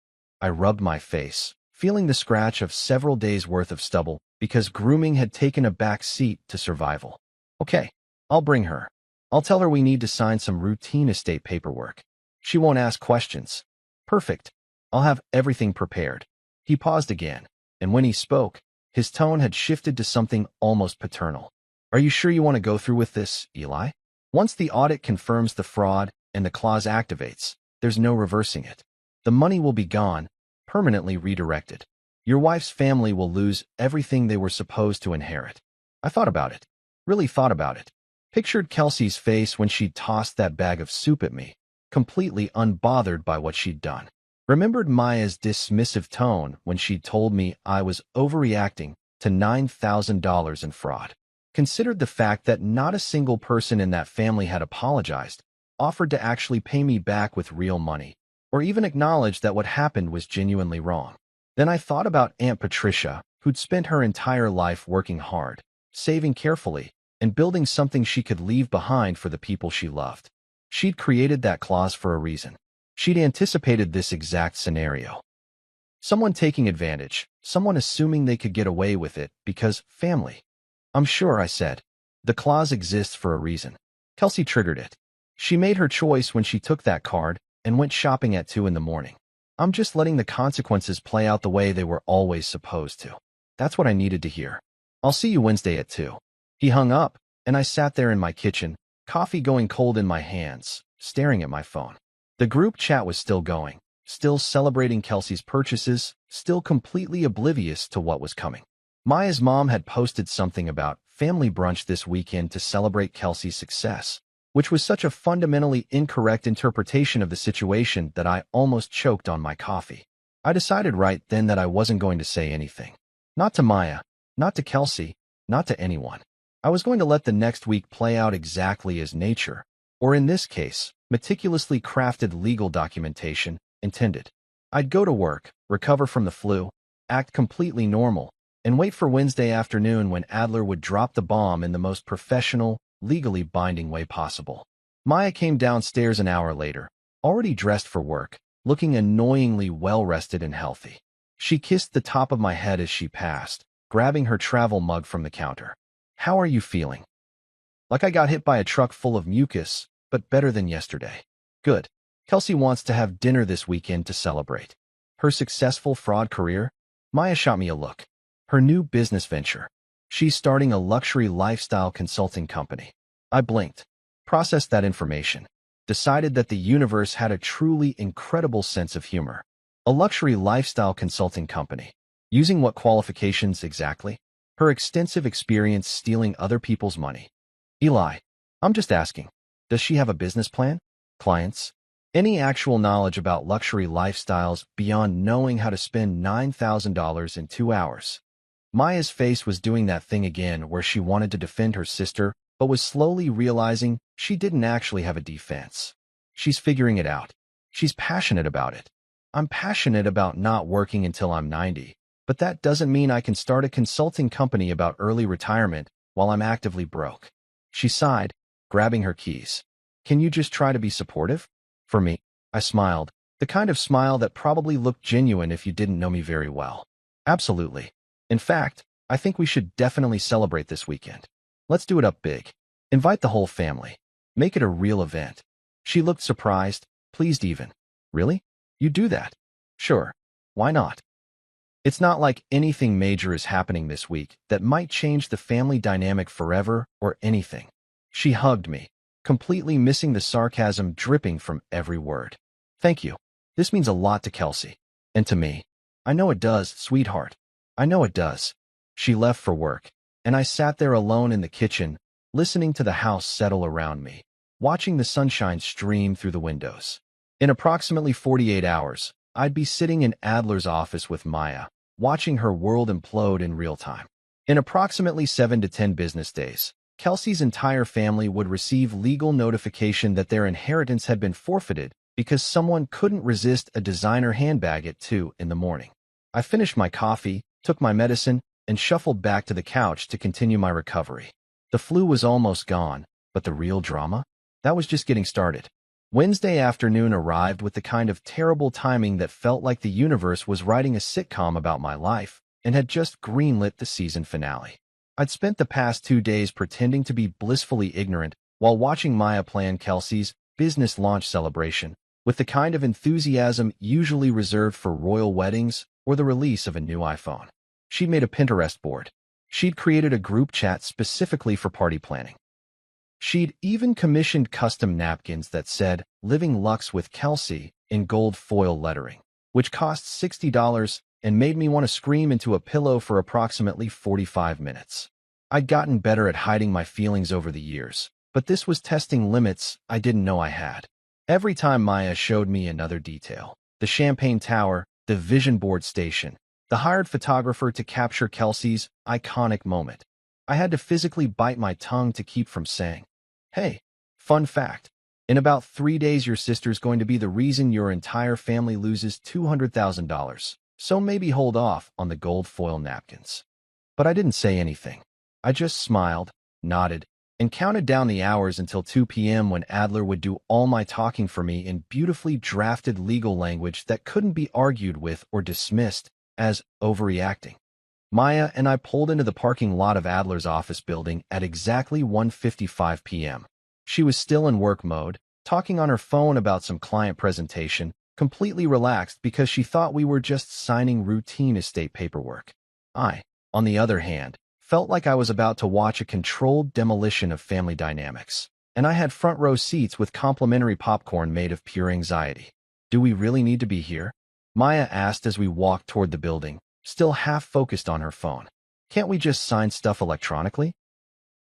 Speaker 1: I rubbed my face, feeling the scratch of several days' worth of stubble because grooming had taken a back seat to survival. Okay, I'll bring her. I'll tell her we need to sign some routine estate paperwork. She won't ask questions. Perfect. I'll have everything prepared. He paused again, and when he spoke, his tone had shifted to something almost paternal. Are you sure you want to go through with this, Eli? Once the audit confirms the fraud and the clause activates, there's no reversing it. The money will be gone, permanently redirected. Your wife's family will lose everything they were supposed to inherit. I thought about it. Really thought about it. Pictured Kelsey's face when she'd tossed that bag of soup at me, completely unbothered by what she'd done. Remembered Maya's dismissive tone when she'd told me I was overreacting to $9,000 in fraud. Considered the fact that not a single person in that family had apologized, offered to actually pay me back with real money, or even acknowledged that what happened was genuinely wrong. Then I thought about Aunt Patricia, who'd spent her entire life working hard, saving carefully, and building something she could leave behind for the people she loved. She'd created that clause for a reason. She'd anticipated this exact scenario. Someone taking advantage, someone assuming they could get away with it because family. I'm sure, I said. The clause exists for a reason. Kelsey triggered it. She made her choice when she took that card and went shopping at 2 in the morning. I'm just letting the consequences play out the way they were always supposed to. That's what I needed to hear. I'll see you Wednesday at 2. He hung up, and I sat there in my kitchen, coffee going cold in my hands, staring at my phone. The group chat was still going, still celebrating Kelsey's purchases, still completely oblivious to what was coming. Maya's mom had posted something about family brunch this weekend to celebrate Kelsey's success, which was such a fundamentally incorrect interpretation of the situation that I almost choked on my coffee. I decided right then that I wasn't going to say anything. Not to Maya, not to Kelsey, not to anyone. I was going to let the next week play out exactly as nature, or in this case, meticulously crafted legal documentation, intended. I'd go to work, recover from the flu, act completely normal, and wait for Wednesday afternoon when Adler would drop the bomb in the most professional, legally binding way possible. Maya came downstairs an hour later, already dressed for work, looking annoyingly well-rested and healthy. She kissed the top of my head as she passed, grabbing her travel mug from the counter. How are you feeling? Like I got hit by a truck full of mucus, but better than yesterday. Good. Kelsey wants to have dinner this weekend to celebrate. Her successful fraud career? Maya shot me a look. Her new business venture. She's starting a luxury lifestyle consulting company. I blinked, processed that information, decided that the universe had a truly incredible sense of humor. A luxury lifestyle consulting company. Using what qualifications exactly? Her extensive experience stealing other people's money. Eli, I'm just asking, does she have a business plan? Clients? Any actual knowledge about luxury lifestyles beyond knowing how to spend $9,000 in 2 hours? Maya's face was doing that thing again where she wanted to defend her sister but was slowly realizing she didn't actually have a defense. She's figuring it out. She's passionate about it. I'm passionate about not working until I'm 90, but that doesn't mean I can start a consulting company about early retirement while I'm actively broke. She sighed, grabbing her keys. Can you just try to be supportive? For me, I smiled, the kind of smile that probably looked genuine if you didn't know me very well. Absolutely. In fact, I think we should definitely celebrate this weekend. Let's do it up big. Invite the whole family. Make it a real event. She looked surprised, pleased even. Really? You do that? Sure. Why not? It's not like anything major is happening this week that might change the family dynamic forever or anything. She hugged me, completely missing the sarcasm dripping from every word. Thank you. This means a lot to Kelsey. And to me. I know it does, sweetheart. I know it does. She left for work, and I sat there alone in the kitchen, listening to the house settle around me, watching the sunshine stream through the windows. In approximately 48 hours, I'd be sitting in Adler's office with Maya, watching her world implode in real time. In approximately 7 to 10 business days, Kelsey's entire family would receive legal notification that their inheritance had been forfeited because someone couldn't resist a designer handbag at 2 in the morning. I finished my coffee, took my medicine, and shuffled back to the couch to continue my recovery. The flu was almost gone, but the real drama? That was just getting started. Wednesday afternoon arrived with the kind of terrible timing that felt like the universe was writing a sitcom about my life and had just greenlit the season finale. I'd spent the past 2 days pretending to be blissfully ignorant while watching Maya plan Kelsey's business launch celebration with the kind of enthusiasm usually reserved for royal weddings or the release of a new iPhone. She'd made a Pinterest board. She'd created a group chat specifically for party planning. She'd even commissioned custom napkins that said, "Living Lux with Kelsey," in gold foil lettering, which cost $60 and made me want to scream into a pillow for approximately 45 minutes. I'd gotten better at hiding my feelings over the years, but this was testing limits I didn't know I had. Every time Maya showed me another detail, the champagne tower, the vision board station, the hired photographer to capture Kelsey's iconic moment, I had to physically bite my tongue to keep from saying, "Hey, fun fact. In about 3 days your sister's going to be the reason your entire family loses $200,000, so maybe hold off on the gold foil napkins." But I didn't say anything. I just smiled, nodded, and counted down the hours until 2 p.m. when Adler would do all my talking for me in beautifully drafted legal language that couldn't be argued with or dismissed as overreacting. Maya and I pulled into the parking lot of Adler's office building at exactly 1:55 p.m. She was still in work mode, talking on her phone about some client presentation, completely relaxed because she thought we were just signing routine estate paperwork. I, on the other hand, felt like I was about to watch a controlled demolition of family dynamics, and I had front row seats with complimentary popcorn made of pure anxiety. "Do we really need to be here?" Maya asked as we walked toward the building, still half focused on her phone. "Can't we just sign stuff electronically?"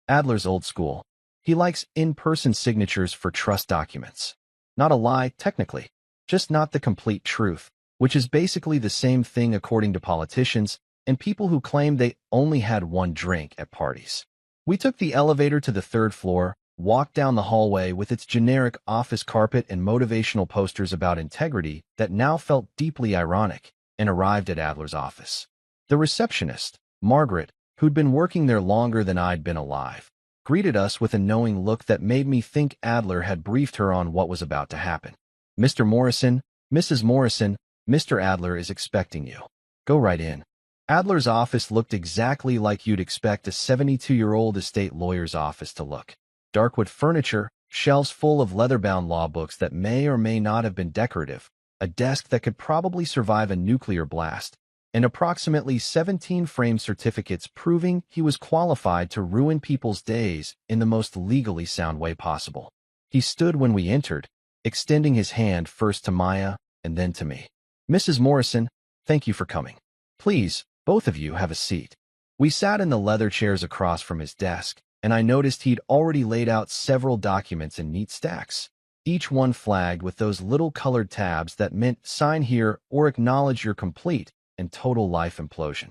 Speaker 1: Adler's old school. He likes in-person signatures for trust documents. Not a lie, technically, just not the complete truth, which is basically the same thing according to politicians and people who claim they only had one drink at parties. We took the elevator to the 3rd floor, walked down the hallway with its generic office carpet and motivational posters about integrity that now felt deeply ironic, and arrived at Adler's office. The receptionist, Margaret, who'd been working there longer than I'd been alive, greeted us with a knowing look that made me think Adler had briefed her on what was about to happen. "Mr. Morrison, Mrs. Morrison, Mr. Adler is expecting you. Go right in." Adler's office looked exactly like you'd expect a 72-year-old estate lawyer's office to look. Darkwood furniture, shelves full of leather-bound law books that may or may not have been decorative, a desk that could probably survive a nuclear blast, and approximately 17 framed certificates proving he was qualified to ruin people's days in the most legally sound way possible. He stood when we entered, extending his hand first to Maya and then to me. "Mrs. Morrison, thank you for coming. Please, both of you have a seat." We sat in the leather chairs across from his desk, and I noticed he'd already laid out several documents in neat stacks, each one flagged with those little colored tabs that meant "sign here" or "acknowledge your complete and total life implosion."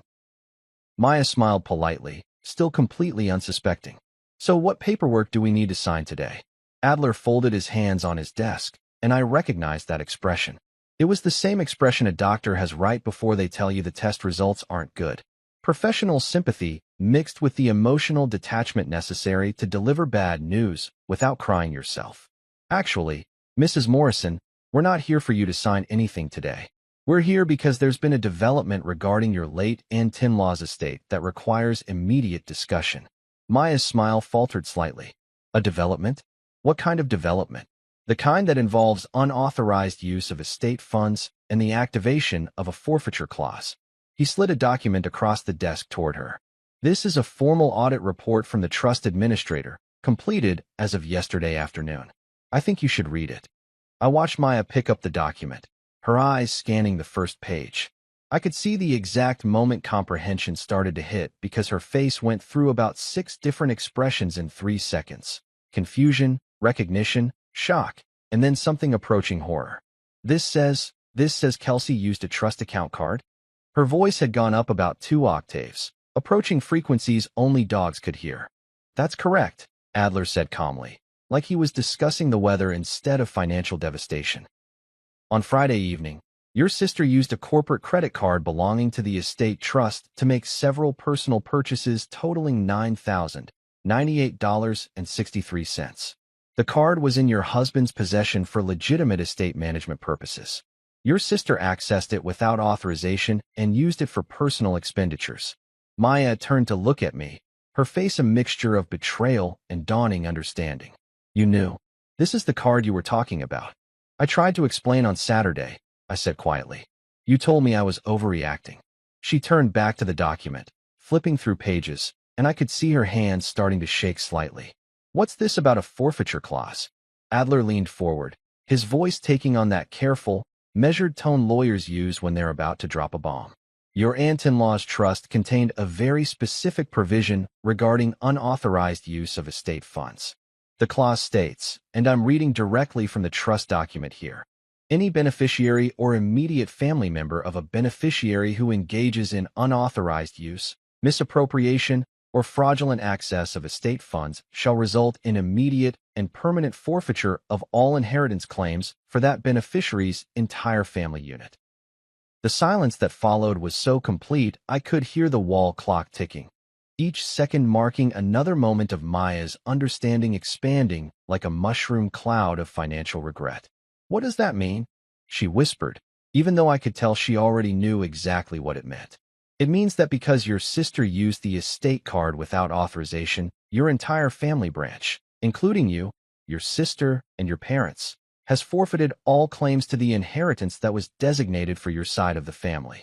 Speaker 1: Maya smiled politely, still completely unsuspecting. So what paperwork do we need to sign today? Adler folded his hands on his desk, and I recognized that expression. It was the same expression a doctor has right before they tell you the test results aren't good. Professional sympathy mixed with the emotional detachment necessary to deliver bad news without crying yourself. Actually, Mrs. Morrison, we're not here for you to sign anything today. We're here because there's been a development regarding your late Aunt Tinlaw's estate that requires immediate discussion. Maya's smile faltered slightly. A development? What kind of development? The kind that involves unauthorized use of estate funds and the activation of a forfeiture clause. He slid a document across the desk toward her. This is a formal audit report from the trust administrator, completed as of yesterday afternoon. I think you should read it. I watched Maya pick up the document, her eyes scanning the first page. I could see the exact moment comprehension started to hit because her face went through about 6 different expressions in 3 seconds. Confusion, recognition, shock, and then something approaching horror. This says Kelsey used a trust account card? Her voice had gone up about 2 octaves, approaching frequencies only dogs could hear. That's correct, Adler said calmly, like he was discussing the weather instead of financial devastation. On Friday evening, your sister used a corporate credit card belonging to the estate trust to make several personal purchases totaling $9,098.63. The card was in your husband's possession for legitimate estate management purposes. Your sister accessed it without authorization and used it for personal expenditures. Maya turned to look at me, her face a mixture of betrayal and dawning understanding. You knew. This is the card you were talking about. I tried to explain on Saturday, I said quietly. You told me I was overreacting. She turned back to the document, flipping through pages, and I could see her hands starting to shake slightly. What's this about a forfeiture clause? Adler leaned forward, his voice taking on that careful, measured tone lawyers use when they're about to drop a bomb. Your aunt-in-law's trust contained a very specific provision regarding unauthorized use of estate funds. The clause states, and I'm reading directly from the trust document here, any beneficiary or immediate family member of a beneficiary who engages in unauthorized use, misappropriation, or fraudulent access of estate funds shall result in immediate and permanent forfeiture of all inheritance claims for that beneficiary's entire family unit. The silence that followed was so complete I could hear the wall clock ticking, each second marking another moment of Maya's understanding expanding like a mushroom cloud of financial regret. What does that mean? She whispered, even though I could tell she already knew exactly what it meant. It means that because your sister used the estate card without authorization, your entire family branch, including you, your sister, and your parents, has forfeited all claims to the inheritance that was designated for your side of the family.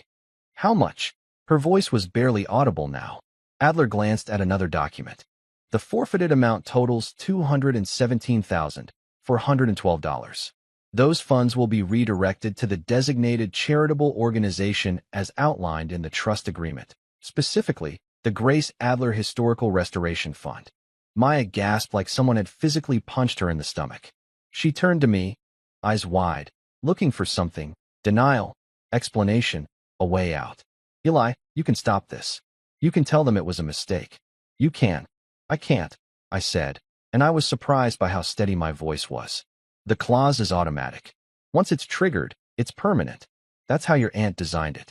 Speaker 1: How much? Her voice was barely audible now. Adler glanced at another document. The forfeited amount totals $217,412. Those funds will be redirected to the designated charitable organization as outlined in the trust agreement, specifically the Grace Adler Historical Restoration Fund. Maya gasped like someone had physically punched her in the stomach. She turned to me, eyes wide, looking for something, denial, explanation, a way out. Eli, you can stop this. You can tell them it was a mistake. You can. I can't, I said, and I was surprised by how steady my voice was. The clause is automatic. Once it's triggered, it's permanent. That's how your aunt designed it.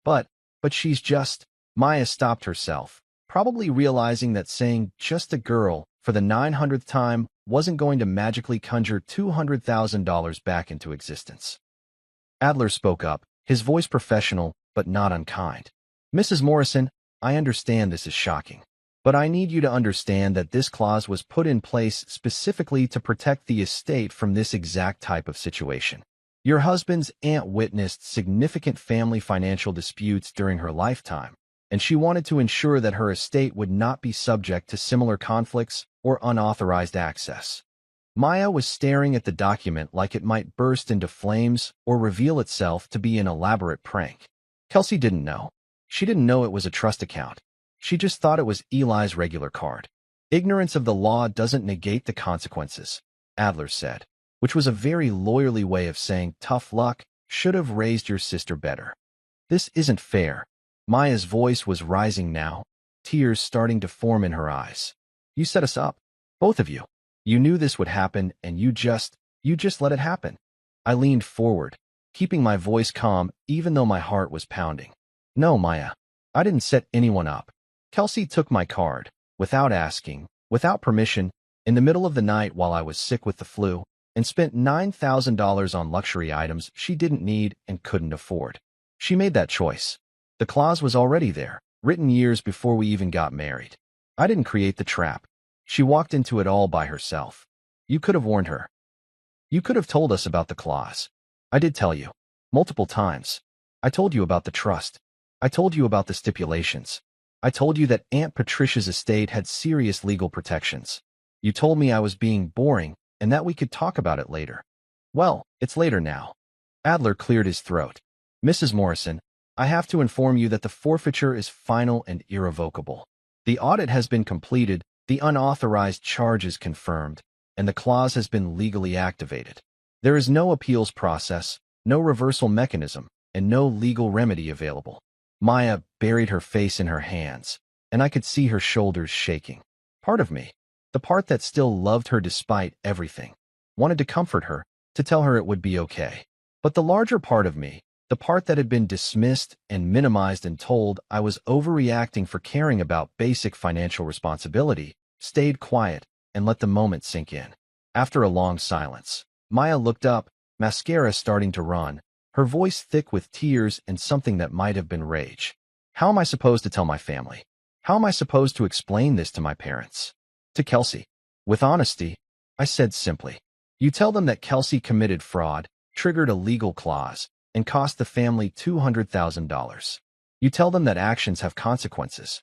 Speaker 1: But she's just... Maya stopped herself, probably realizing that saying just a girl for the 900th time wasn't going to magically conjure $200,000 back into existence. Adler spoke up, his voice professional but not unkind. Mrs. Morrison, I understand this is shocking. But I need you to understand that this clause was put in place specifically to protect the estate from this exact type of situation. Your husband's aunt witnessed significant family financial disputes during her lifetime, and she wanted to ensure that her estate would not be subject to similar conflicts or unauthorized access. Maya was staring at the document like it might burst into flames or reveal itself to be an elaborate prank. Kelsey didn't know. She didn't know it was a trust account. She just thought it was Eli's regular card. Ignorance of the law doesn't negate the consequences, Adler said, which was a very lawyerly way of saying tough luck, should have raised your sister better. This isn't fair. Maya's voice was rising now, tears starting to form in her eyes. You set us up. Both of you. You knew this would happen, and you just let it happen. I leaned forward, keeping my voice calm even though my heart was pounding. No, Maya. I didn't set anyone up. Kelsey took my card, without asking, without permission, in the middle of the night while I was sick with the flu, and spent $9,000 on luxury items she didn't need and couldn't afford. She made that choice. The clause was already there, written years before we even got married. I didn't create the trap. She walked into it all by herself. You could have warned her. You could have told us about the clause. I did tell you. Multiple times. I told you about the trust. I told you about the stipulations. I told you that Aunt Patricia's estate had serious legal protections. You told me I was being boring and that we could talk about it later. Well, it's later now. Adler cleared his throat. Mrs. Morrison, I have to inform you that the forfeiture is final and irrevocable. The audit has been completed, the unauthorized charge is confirmed, and the clause has been legally activated. There is no appeals process, no reversal mechanism, and no legal remedy available. Maya buried her face in her hands, and I could see her shoulders shaking. Part of me, the part that still loved her despite everything, wanted to comfort her, to tell her it would be okay. But the larger part of me, the part that had been dismissed and minimized and told I was overreacting for caring about basic financial responsibility, stayed quiet and let the moment sink in. After a long silence, Maya looked up, mascara starting to run, her voice thick with tears and something that might have been rage. How am I supposed to tell my family? How am I supposed to explain this to my parents? To Kelsey. With honesty, I said simply, you tell them that Kelsey committed fraud, triggered a legal clause, and cost the family $200,000. You tell them that actions have consequences.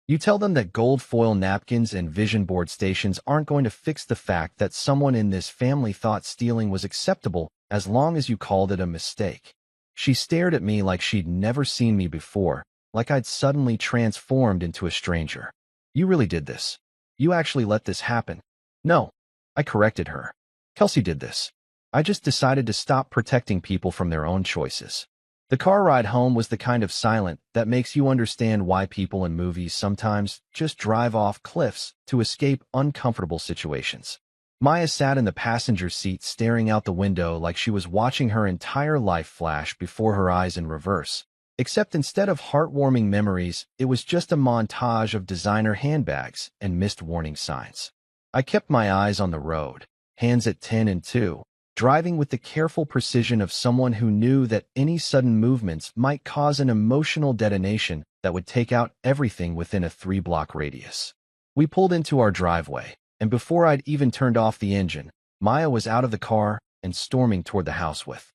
Speaker 1: You tell them that gold foil napkins and vision board stations aren't going to fix the fact that someone in this family thought stealing was acceptable as long as you called it a mistake. She stared at me like she'd never seen me before, like I'd suddenly transformed into a stranger. You really did this. You actually let this happen. No, I corrected her. Kelsey did this. I just decided to stop protecting people from their own choices. The car ride home was the kind of silent that makes you understand why people in movies sometimes just drive off cliffs to escape uncomfortable situations. Maya sat in the passenger seat staring out the window like she was watching her entire life flash before her eyes in reverse. Except instead of heartwarming memories, it was just a montage of designer handbags and missed warning signs. I kept my eyes on the road, hands at 10 and 2, driving with the careful precision of someone who knew that any sudden movements might cause an emotional detonation that would take out everything within a 3-block radius. We pulled into our driveway, and before I'd even turned off the engine, Maya was out of the car and storming toward the house with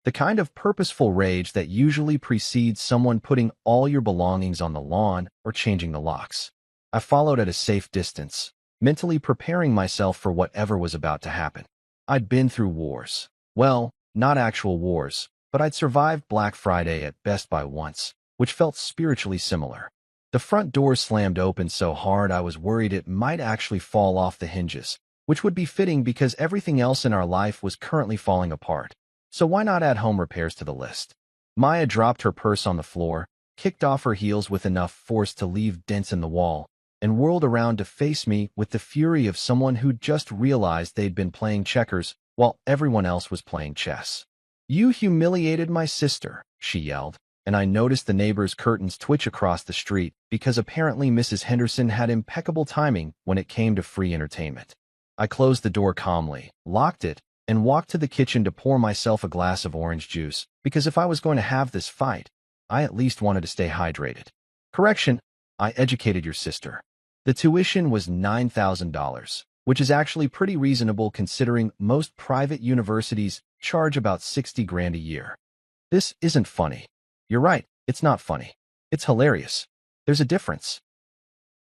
Speaker 1: the kind of purposeful rage that usually precedes someone putting all your belongings on the lawn or changing the locks. I followed at a safe distance, mentally preparing myself for whatever was about to happen. I'd been through wars. Well, not actual wars, but I'd survived Black Friday at Best Buy once, which felt spiritually similar. The front door slammed open so hard I was worried it might actually fall off the hinges, which would be fitting because everything else in our life was currently falling apart. So why not add home repairs to the list? Maya dropped her purse on the floor, kicked off her heels with enough force to leave dents in the wall, and whirled around to face me with the fury of someone who'd just realized they'd been playing checkers while everyone else was playing chess. You humiliated my sister, she yelled, and I noticed the neighbor's curtains twitch across the street because apparently Mrs. Henderson had impeccable timing when it came to free entertainment. I closed the door calmly, locked it, and walked to the kitchen to pour myself a glass of orange juice, because if I was going to have this fight, I at least wanted to stay hydrated. Correction, I educated your sister. The tuition was $9,000, which is actually pretty reasonable considering most private universities charge about 60 grand a year. This isn't funny. You're right, it's not funny. It's hilarious. There's a difference.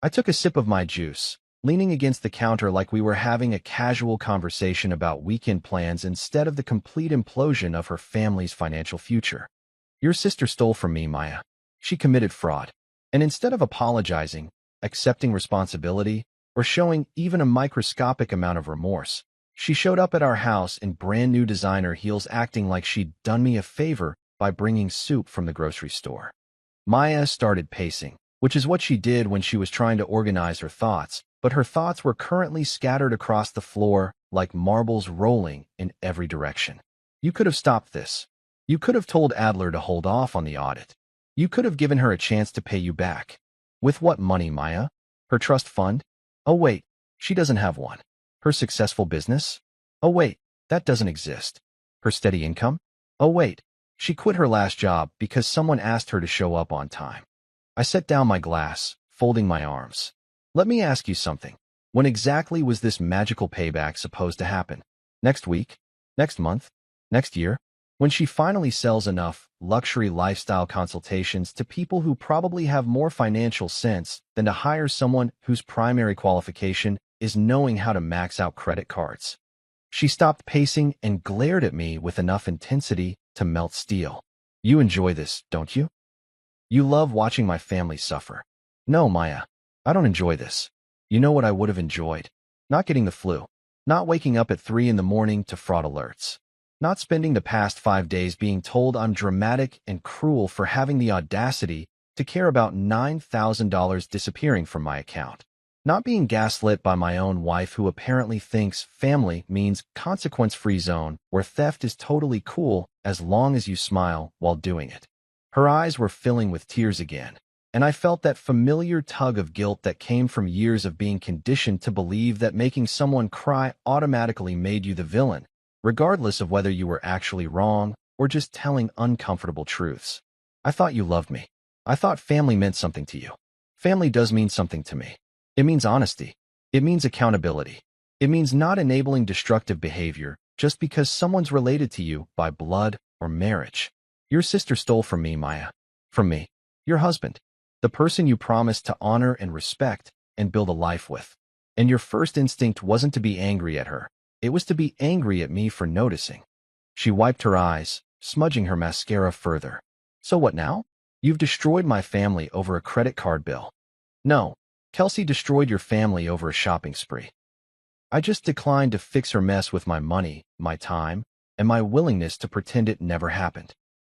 Speaker 1: I took a sip of my juice, leaning against the counter like we were having a casual conversation about weekend plans instead of the complete implosion of her family's financial future. Your sister stole from me, Maya. She committed fraud. And instead of apologizing, accepting responsibility, or showing even a microscopic amount of remorse, she showed up at our house in brand new designer heels acting like she'd done me a favor by bringing soup from the grocery store. Maya started pacing, which is what she did when she was trying to organize her thoughts, but her thoughts were currently scattered across the floor like marbles rolling in every direction. You could have stopped this. You could have told Adler to hold off on the audit. You could have given her a chance to pay you back. With what money, Maya? Her trust fund? Oh wait, she doesn't have one. Her successful business? Oh wait, that doesn't exist. Her steady income? Oh wait, she quit her last job because someone asked her to show up on time. I set down my glass, folding my arms. Let me ask you something. When exactly was this magical payback supposed to happen? Next week? Next month? Next year? When she finally sells enough luxury lifestyle consultations to people who probably have more financial sense than to hire someone whose primary qualification is knowing how to max out credit cards. She stopped pacing and glared at me with enough intensity to melt steel. You enjoy this, don't you? You love watching my family suffer. No, Maya, I don't enjoy this. You know what I would have enjoyed? Not getting the flu. Not waking up at 3 in the morning to fraud alerts. Not spending the past 5 days being told I'm dramatic and cruel for having the audacity to care about $9,000 disappearing from my account. Not being gaslit by my own wife who apparently thinks family means consequence-free zone where theft is totally cool as long as you smile while doing it. Her eyes were filling with tears again, and I felt that familiar tug of guilt that came from years of being conditioned to believe that making someone cry automatically made you the villain, regardless of whether you were actually wrong or just telling uncomfortable truths. I thought you loved me. I thought family meant something to you. Family does mean something to me. It means honesty. It means accountability. It means not enabling destructive behavior just because someone's related to you by blood or marriage. Your sister stole from me, Maya. From me. Your husband. The person you promised to honor and respect and build a life with. And your first instinct wasn't to be angry at her. It was to be angry at me for noticing. She wiped her eyes, smudging her mascara further. So what now? You've destroyed my family over a credit card bill. No, Kelsey destroyed your family over a shopping spree. I just declined to fix her mess with my money, my time, and my willingness to pretend it never happened.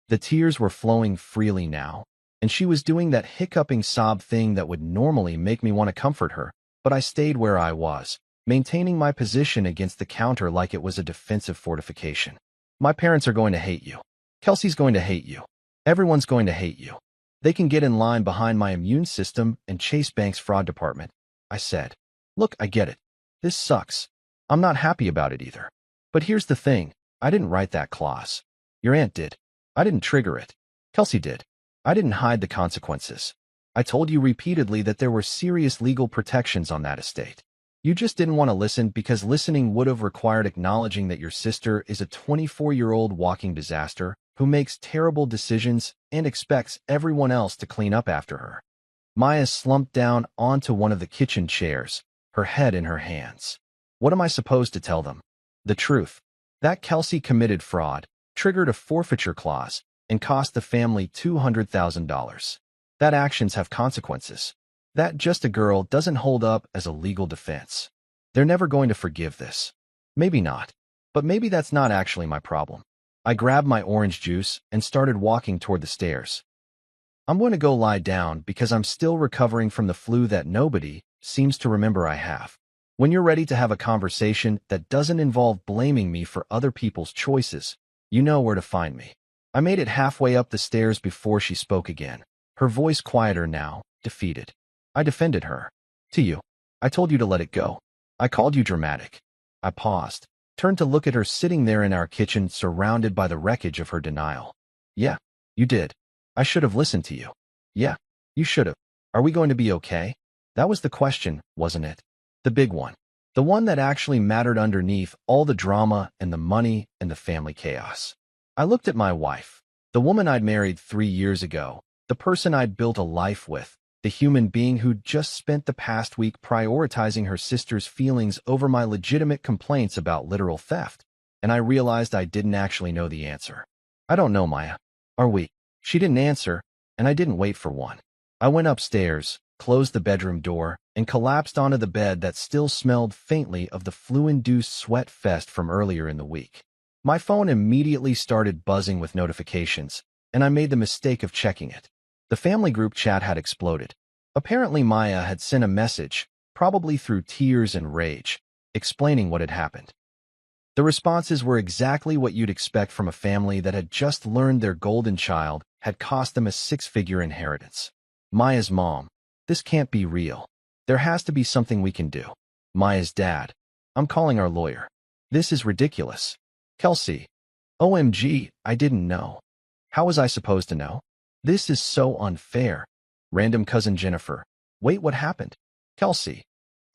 Speaker 1: The tears were flowing freely now, and she was doing that hiccuping sob thing that would normally make me want to comfort her, but I stayed where I was, maintaining my position against the counter like it was a defensive fortification. My parents are going to hate you. Kelsey's going to hate you. Everyone's going to hate you. They can get in line behind my immune system and Chase Bank's fraud department. I said, look, I get it. This sucks. I'm not happy about it either. But here's the thing. I didn't write that clause. Your aunt did. I didn't trigger it. Kelsey did. I didn't hide the consequences. I told you repeatedly that there were serious legal protections on that estate. You just didn't want to listen because listening would have required acknowledging that your sister is a 24-year-old walking disaster who makes terrible decisions and expects everyone else to clean up after her. Maya slumped down onto one of the kitchen chairs, her head in her hands. What am I supposed to tell them? The truth. That Kelsey committed fraud, triggered a forfeiture clause, and cost the family $200,000. That actions have consequences. That just a girl doesn't hold up as a legal defense. They're never going to forgive this. Maybe not. But maybe that's not actually my problem. I grabbed my orange juice and started walking toward the stairs. I'm going to go lie down because I'm still recovering from the flu that nobody seems to remember I have. When you're ready to have a conversation that doesn't involve blaming me for other people's choices, you know where to find me. I made it halfway up the stairs before she spoke again, her voice quieter now, defeated. I defended her. To you. I told you to let it go. I called you dramatic. I paused, turned to look at her sitting there in our kitchen surrounded by the wreckage of her denial. Yeah, you did. I should have listened to you. Yeah, you should have. Are we going to be okay? That was the question, wasn't it? The big one. The one that actually mattered underneath all the drama and the money and the family chaos. I looked at my wife, the woman I'd married 3 years ago, the person I'd built a life with, the human being who'd just spent the past week prioritizing her sister's feelings over my legitimate complaints about literal theft, and I realized I didn't actually know the answer. I don't know, Maya. Are we? She didn't answer, and I didn't wait for one. I went upstairs, closed the bedroom door, and collapsed onto the bed that still smelled faintly of the flu-induced sweat fest from earlier in the week. My phone immediately started buzzing with notifications, and I made the mistake of checking it. The family group chat had exploded. Apparently Maya had sent a message, probably through tears and rage, explaining what had happened. The responses were exactly what you'd expect from a family that had just learned their golden child had cost them a six-figure inheritance. Maya's mom: "This can't be real. There has to be something we can do." Maya's dad: "I'm calling our lawyer. This is ridiculous." Kelsey: "OMG, I didn't know. How was I supposed to know? This is so unfair." Random cousin Jennifer: "Wait, what happened?" Kelsey: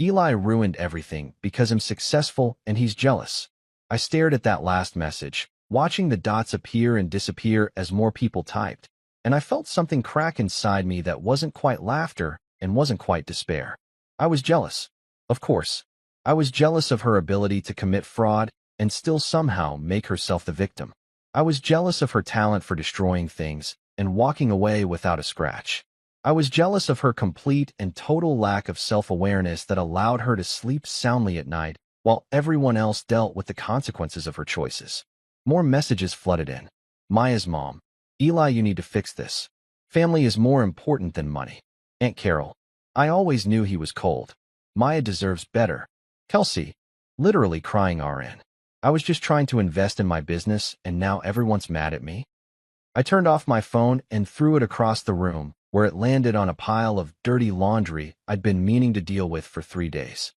Speaker 1: "Eli ruined everything because I'm successful and he's jealous." I stared at that last message, watching the dots appear and disappear as more people typed, and I felt something crack inside me that wasn't quite laughter and wasn't quite despair. I was jealous. Of course. I was jealous of her ability to commit fraud and still somehow make herself the victim. I was jealous of her talent for destroying things and walking away without a scratch. I was jealous of her complete and total lack of self-awareness that allowed her to sleep soundly at night while everyone else dealt with the consequences of her choices. More messages flooded in. Maya's mom: "Eli, you need to fix this. Family is more important than money." Aunt Carol: "I always knew he was cold. Maya deserves better." Kelsey: "Literally crying RN. I was just trying to invest in my business and now everyone's mad at me." I turned off my phone and threw it across the room, where it landed on a pile of dirty laundry I'd been meaning to deal with for 3 days.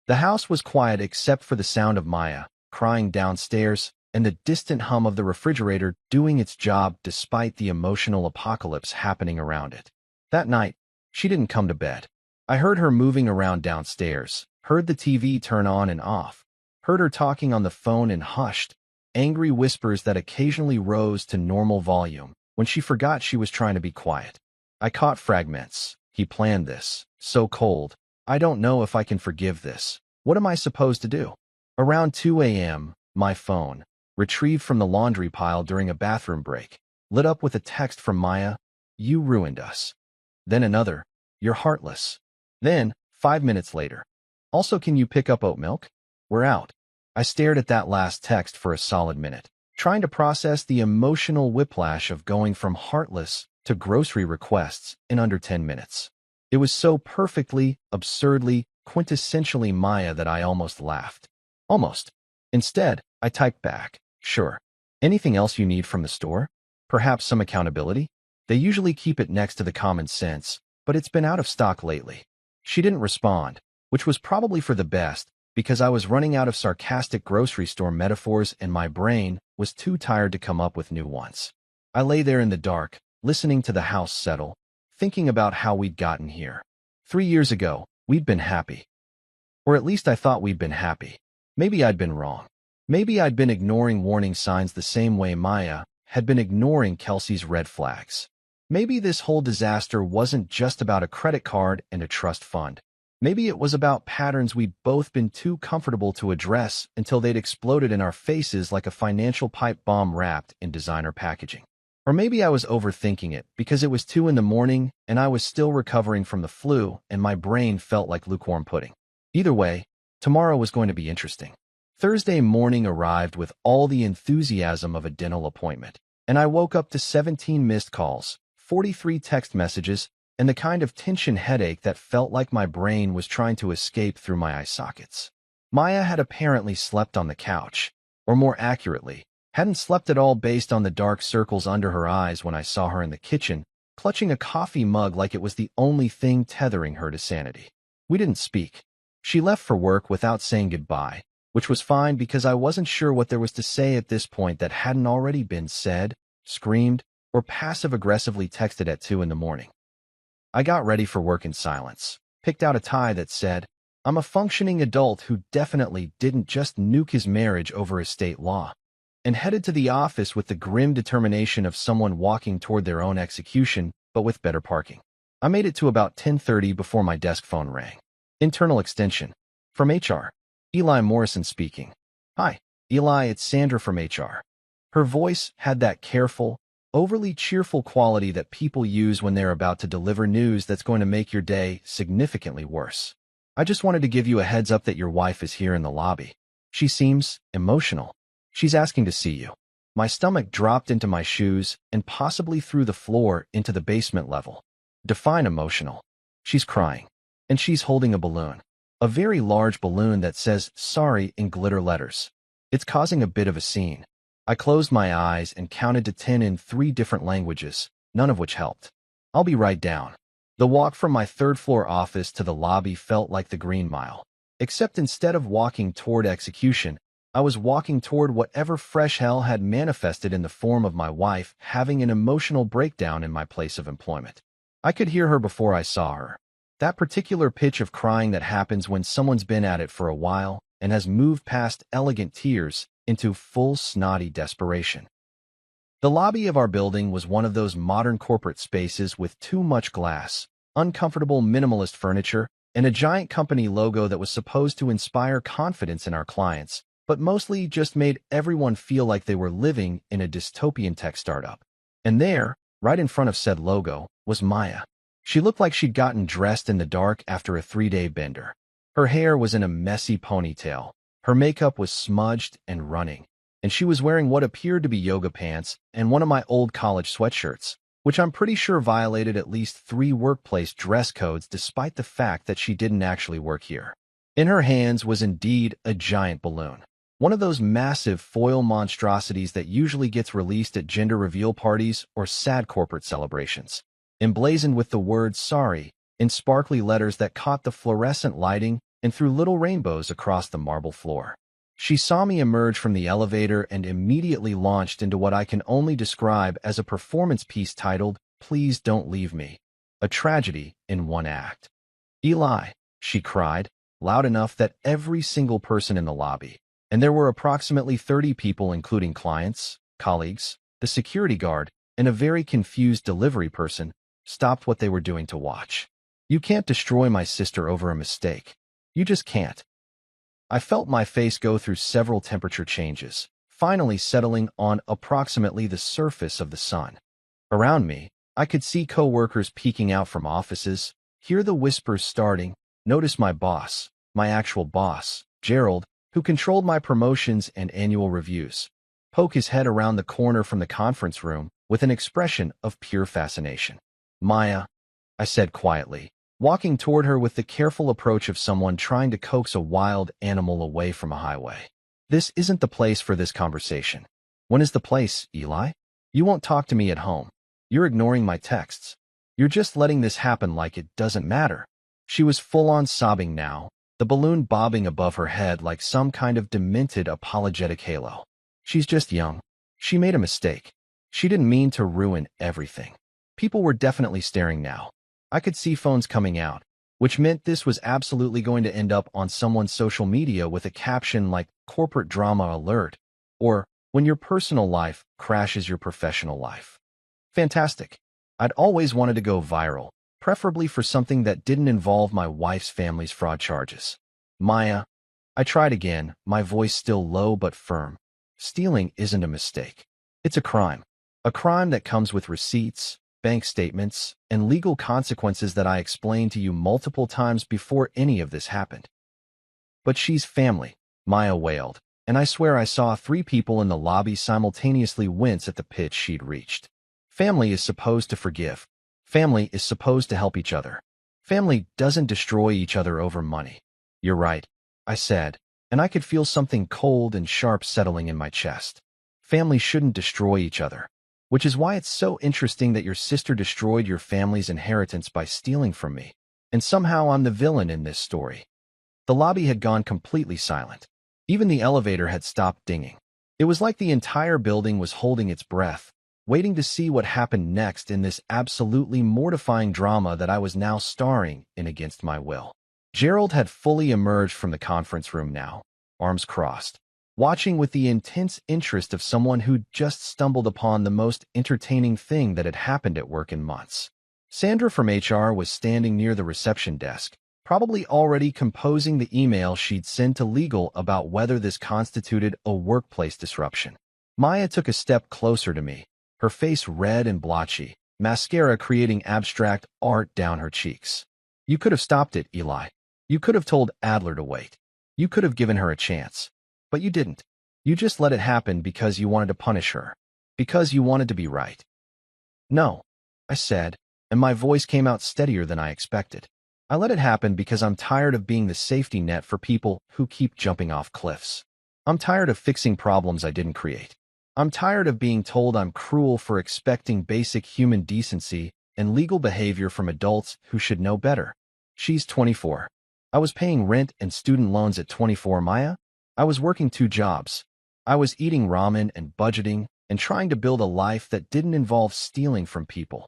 Speaker 1: The house was quiet except for the sound of Maya crying downstairs and the distant hum of the refrigerator doing its job despite the emotional apocalypse happening around it. That night, she didn't come to bed. I heard her moving around downstairs, heard the TV turn on and off, heard her talking on the phone in hushed, angry whispers that occasionally rose to normal volume when she forgot she was trying to be quiet. I caught fragments. "He planned this. So cold. I don't know if I can forgive this. What am I supposed to do?" Around 2 a.m., my phone, retrieved from the laundry pile during a bathroom break, lit up with a text from Maya: "You ruined us." Then another: "You're heartless." Then, 5 minutes later: "Also, can you pick up oat milk? We're out." I stared at that last text for a solid minute, trying to process the emotional whiplash of going from heartless to grocery requests in under 10 minutes. It was so perfectly, absurdly, quintessentially Maya that I almost laughed. Almost. Instead, I typed back: "Sure. Anything else you need from the store? Perhaps some accountability?" They usually keep it next to the common sense, but it's been out of stock lately. She didn't respond, which was probably for the best, because I was running out of sarcastic grocery store metaphors and my brain was too tired to come up with new ones. I lay there in the dark, listening to the house settle, thinking about how we'd gotten here. 3 years ago, we'd been happy. Or at least I thought we'd been happy. Maybe I'd been wrong. Maybe I'd been ignoring warning signs the same way Maya had been ignoring Kelsey's red flags. Maybe this whole disaster wasn't just about a credit card and a trust fund. Maybe it was about patterns we'd both been too comfortable to address until they'd exploded in our faces like a financial pipe bomb wrapped in designer packaging. Or maybe I was overthinking it because it was 2 in the morning and I was still recovering from the flu and my brain felt like lukewarm pudding. Either way, tomorrow was going to be interesting. Thursday morning arrived with all the enthusiasm of a dental appointment, and I woke up to 17 missed calls, 43 text messages, and the kind of tension headache that felt like my brain was trying to escape through my eye sockets. Maya had apparently slept on the couch, or more accurately, hadn't slept at all based on the dark circles under her eyes when I saw her in the kitchen, clutching a coffee mug like it was the only thing tethering her to sanity. We didn't speak. She left for work without saying goodbye, which was fine because I wasn't sure what there was to say at this point that hadn't already been said, screamed, or passive-aggressively texted at 2 in the morning. I got ready for work in silence, picked out a tie that said, "I'm a functioning adult who definitely didn't just nuke his marriage over estate law," and headed to the office with the grim determination of someone walking toward their own execution, but with better parking. I made it to about 10:30 before my desk phone rang. Internal extension. From HR. Eli Morrison speaking. "Hi, Eli, it's Sandra from HR." Her voice had that careful, overly cheerful quality that people use when they're about to deliver news that's going to make your day significantly worse. "I just wanted to give you a heads up that your wife is here in the lobby. She seems emotional. She's asking to see you." My stomach dropped into my shoes and possibly through the floor into the basement level. Define emotional. She's crying. and she's holding a balloon. A very large balloon that says sorry in glitter letters. It's causing a bit of a scene. I closed my eyes and counted to 10 in 3 different languages, none of which helped. I'll be right down. The walk from my third-floor office to the lobby felt like the Green Mile. Except instead of walking toward execution, I was walking toward whatever fresh hell had manifested in the form of my wife having an emotional breakdown in my place of employment. I could hear her before I saw her. That particular pitch of crying that happens when someone's been at it for a while and has moved past elegant tears into full snotty desperation. The lobby of our building was one of those modern corporate spaces with too much glass, uncomfortable minimalist furniture, and a giant company logo that was supposed to inspire confidence in our clients, but mostly just made everyone feel like they were living in a dystopian tech startup. And there, right in front of said logo, was Maya. She looked like she'd gotten dressed in the dark after a 3-day bender. Her hair was in a messy ponytail, her makeup was smudged and running, and she was wearing what appeared to be yoga pants and one of my old college sweatshirts, which I'm pretty sure violated at least 3 workplace dress codes despite the fact that she didn't actually work here. In her hands was indeed a giant balloon. One of those massive foil monstrosities that usually gets released at gender reveal parties or sad corporate celebrations, emblazoned with the word sorry in sparkly letters that caught the fluorescent lighting and threw little rainbows across the marble floor. She saw me emerge from the elevator and immediately launched into what I can only describe as a performance piece titled, "Please Don't Leave Me," a tragedy in one act. "Eli," she cried, loud enough that every single person in the lobby, and there were approximately 30 people including clients, colleagues, the security guard, and a very confused delivery person, stopped what they were doing to watch. "You can't destroy my sister over a mistake. You just can't." I felt my face go through several temperature changes, finally settling on approximately the surface of the sun. Around me, I could see co-workers peeking out from offices, hear the whispers starting, notice my boss, my actual boss, Gerald, who controlled my promotions and annual reviews, poke his head around the corner from the conference room with an expression of pure fascination. "Maya," I said quietly, walking toward her with the careful approach of someone trying to coax a wild animal away from a highway. "This isn't the place for this conversation." "When is the place, Eli? You won't talk to me at home. You're ignoring my texts. You're just letting this happen like it doesn't matter." She was full-on sobbing now, the balloon bobbing above her head like some kind of demented apologetic halo. "She's just young. She made a mistake. She didn't mean to ruin everything." People were definitely staring now. I could see phones coming out, which meant this was absolutely going to end up on someone's social media with a caption like "corporate drama alert" or "when your personal life crashes your professional life." Fantastic. I'd always wanted to go viral, preferably for something that didn't involve my wife's family's fraud charges. "Maya," I tried again, my voice still low but firm. "Stealing isn't a mistake. It's a crime. A crime that comes with receipts, bank statements, and legal consequences that I explained to you multiple times before any of this happened." "But she's family," Maya wailed, and I swear I saw 3 people in the lobby simultaneously wince at the pitch she'd reached. Family is supposed to forgive. Family is supposed to help each other. Family doesn't destroy each other over money. "You're right," I said, and I could feel something cold and sharp settling in my chest. Family shouldn't destroy each other. Which is why it's so interesting that your sister destroyed your family's inheritance by stealing from me. And somehow I'm the villain in this story. The lobby had gone completely silent. Even the elevator had stopped dinging. It was like the entire building was holding its breath, waiting to see what happened next in this absolutely mortifying drama that I was now starring in against my will. Gerald had fully emerged from the conference room now, arms crossed, watching with the intense interest of someone who'd just stumbled upon the most entertaining thing that had happened at work in months. Sandra from HR was standing near the reception desk, probably already composing the email she'd send to legal about whether this constituted a workplace disruption. Maya took a step closer to me, her face red and blotchy, mascara creating abstract art down her cheeks. "You could have stopped it, Eli. You could have told Adler to wait. You could have given her a chance. But you didn't. You just let it happen because you wanted to punish her. Because you wanted to be right." "No," I said, and my voice came out steadier than I expected. I let it happen because I'm tired of being the safety net for people who keep jumping off cliffs. I'm tired of fixing problems I didn't create. I'm tired of being told I'm cruel for expecting basic human decency and legal behavior from adults who should know better. She's 24. I was paying rent and student loans at 24, Maya. I was working 2 jobs. I was eating ramen and budgeting and trying to build a life that didn't involve stealing from people.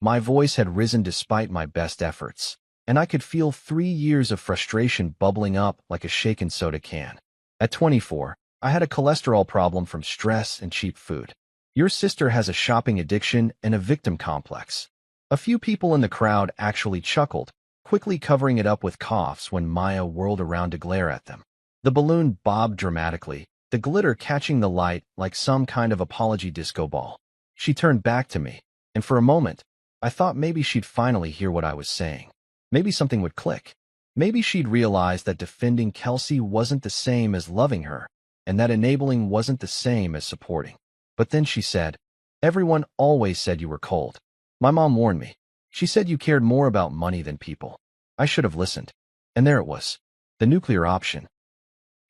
Speaker 1: My voice had risen despite my best efforts, and I could feel 3 years of frustration bubbling up like a shaken soda can. At 24, I had a cholesterol problem from stress and cheap food. Your sister has a shopping addiction and a victim complex. A few people in the crowd actually chuckled, quickly covering it up with coughs when Maya whirled around to glare at them. The balloon bobbed dramatically, the glitter catching the light like some kind of apology disco ball. She turned back to me, and for a moment, I thought maybe she'd finally hear what I was saying. Maybe something would click. Maybe she'd realize that defending Kelsey wasn't the same as loving her, and that enabling wasn't the same as supporting. But then she said, "Everyone always said you were cold. My mom warned me. She said you cared more about money than people. I should have listened." And there it was, the nuclear option.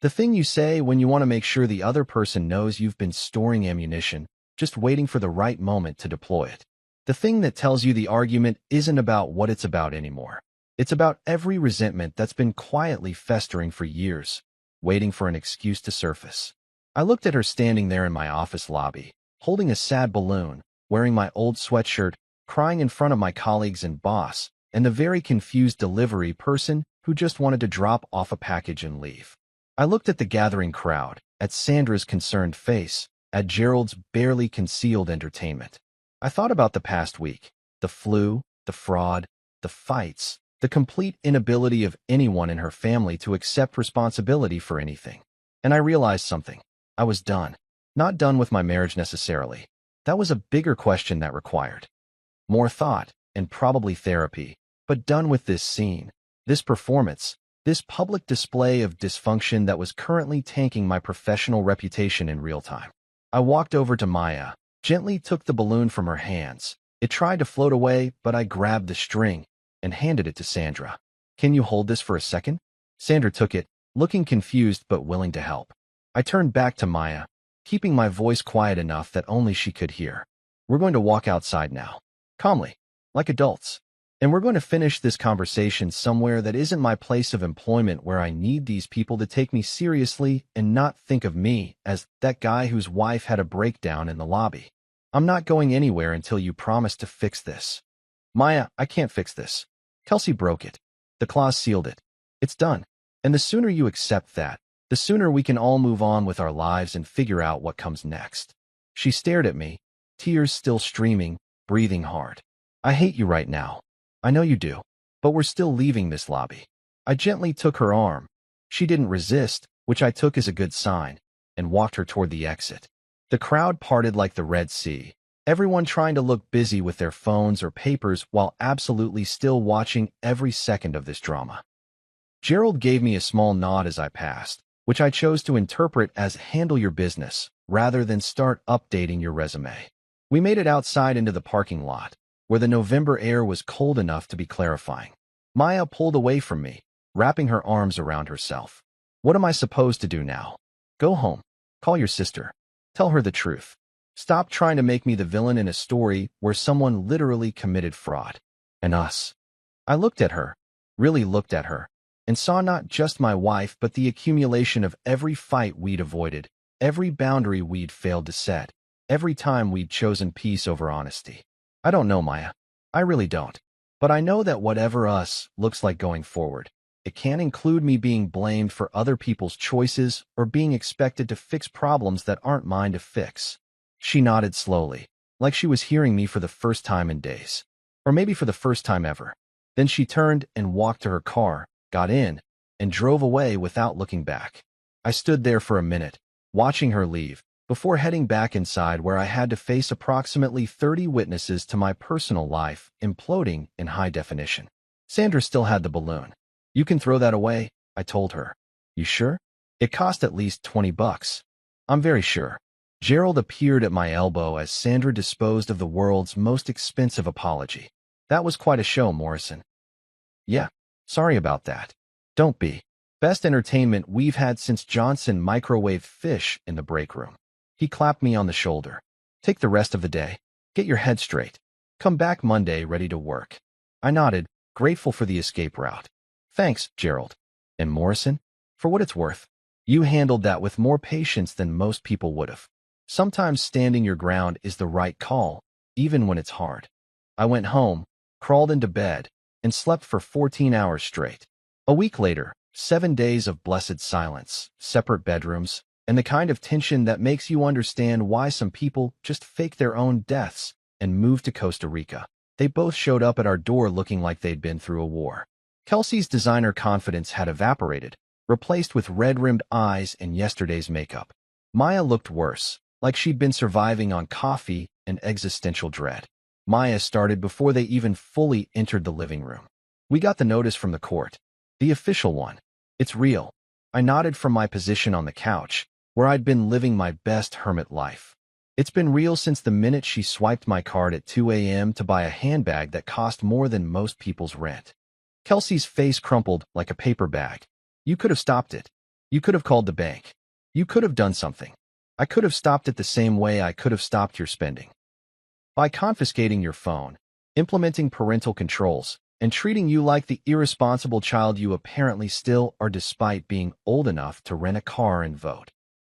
Speaker 1: The thing you say when you want to make sure the other person knows you've been storing ammunition, just waiting for the right moment to deploy it. The thing that tells you the argument isn't about what it's about anymore. It's about every resentment that's been quietly festering for years, waiting for an excuse to surface. I looked at her standing there in my office lobby, holding a sad balloon, wearing my old sweatshirt, crying in front of my colleagues and boss, and the very confused delivery person who just wanted to drop off a package and leave. I looked at the gathering crowd, at Sandra's concerned face, at Gerald's barely concealed entertainment. I thought about the past week, the flu, the fraud, the fights, the complete inability of anyone in her family to accept responsibility for anything. And I realized something. I was done. Not done with my marriage necessarily. That was a bigger question that required more thought and probably therapy, but done with this scene, this performance, this public display of dysfunction that was currently tanking my professional reputation in real time. I walked over to Maya, gently took the balloon from her hands. It tried to float away, but I grabbed the string and handed it to Sandra. "Can you hold this for a second?" Sandra took it, looking confused but willing to help. I turned back to Maya, keeping my voice quiet enough that only she could hear. "We're going to walk outside now. Calmly, like adults. And we're going to finish this conversation somewhere that isn't my place of employment where I need these people to take me seriously and not think of me as that guy whose wife had a breakdown in the lobby. I'm not going anywhere until you promise to fix this." "Maya, I can't fix this. Kelsey broke it. The clause sealed it. It's done. And the sooner you accept that, the sooner we can all move on with our lives and figure out what comes next." She stared at me, tears still streaming, breathing hard. "I hate you right now. I know you do. But we're still leaving this lobby." I gently took her arm. She didn't resist, which I took as a good sign, and walked her toward the exit. The crowd parted like the Red Sea, everyone trying to look busy with their phones or papers while absolutely still watching every second of this drama. Gerald gave me a small nod as I passed, which I chose to interpret as "handle your business," rather than "start updating your resume." We made it outside into the parking lot, where the November air was cold enough to be clarifying. Maya pulled away from me, wrapping her arms around herself. "What am I supposed to do now?" "Go home. Call your sister. Tell her the truth. Stop trying to make me the villain in a story where someone literally committed fraud. And us." I looked at her, really looked at her, and saw not just my wife but the accumulation of every fight we'd avoided, every boundary we'd failed to set, every time we'd chosen peace over honesty. "I don't know, Maya. I really don't. But I know that whatever us looks like going forward, it can't include me being blamed for other people's choices or being expected to fix problems that aren't mine to fix." She nodded slowly, like she was hearing me for the first time in days. Or maybe for the first time ever. Then she turned and walked to her car, got in, and drove away without looking back. I stood there for a minute, watching her leave, before heading back inside where I had to face approximately 30 witnesses to my personal life imploding in high definition. Sandra still had the balloon. "You can throw that away," I told her. "You sure? It cost at least $20. "I'm very sure." Gerald appeared at my elbow as Sandra disposed of the world's most expensive apology. "That was quite a show, Morrison." "Yeah, Sorry about that. Don't be. Best entertainment we've had since Johnson microwaved fish in the break room. He clapped me on the shoulder. Take the rest of the day. Get your head straight. Come back Monday ready to work. I nodded, grateful for the escape route. Thanks, Gerald. And Morrison? For what it's worth, you handled that with more patience than most people would have. Sometimes standing your ground is the right call, even when it's hard. I went home, crawled into bed, and slept for 14 hours straight. A week later, 7 days of blessed silence, separate bedrooms, and the kind of tension that makes you understand why some people just fake their own deaths and move to Costa Rica. They both showed up at our door looking like they'd been through a war. Kelsey's designer confidence had evaporated, replaced with red-rimmed eyes and yesterday's makeup. Maya looked worse, like she'd been surviving on coffee and existential dread. Maya started before they even fully entered the living room. We got the notice from the court. The official one. It's real. I nodded from my position on the couch, where I'd been living my best hermit life. It's been real since the minute she swiped my card at 2 a.m. to buy a handbag that cost more than most people's rent. Kelsey's face crumpled like a paper bag. You could have stopped it. You could have called the bank. You could have done something. I could have stopped it the same way I could have stopped your spending. By confiscating your phone, implementing parental controls, and treating you like the irresponsible child you apparently still are despite being old enough to rent a car and vote.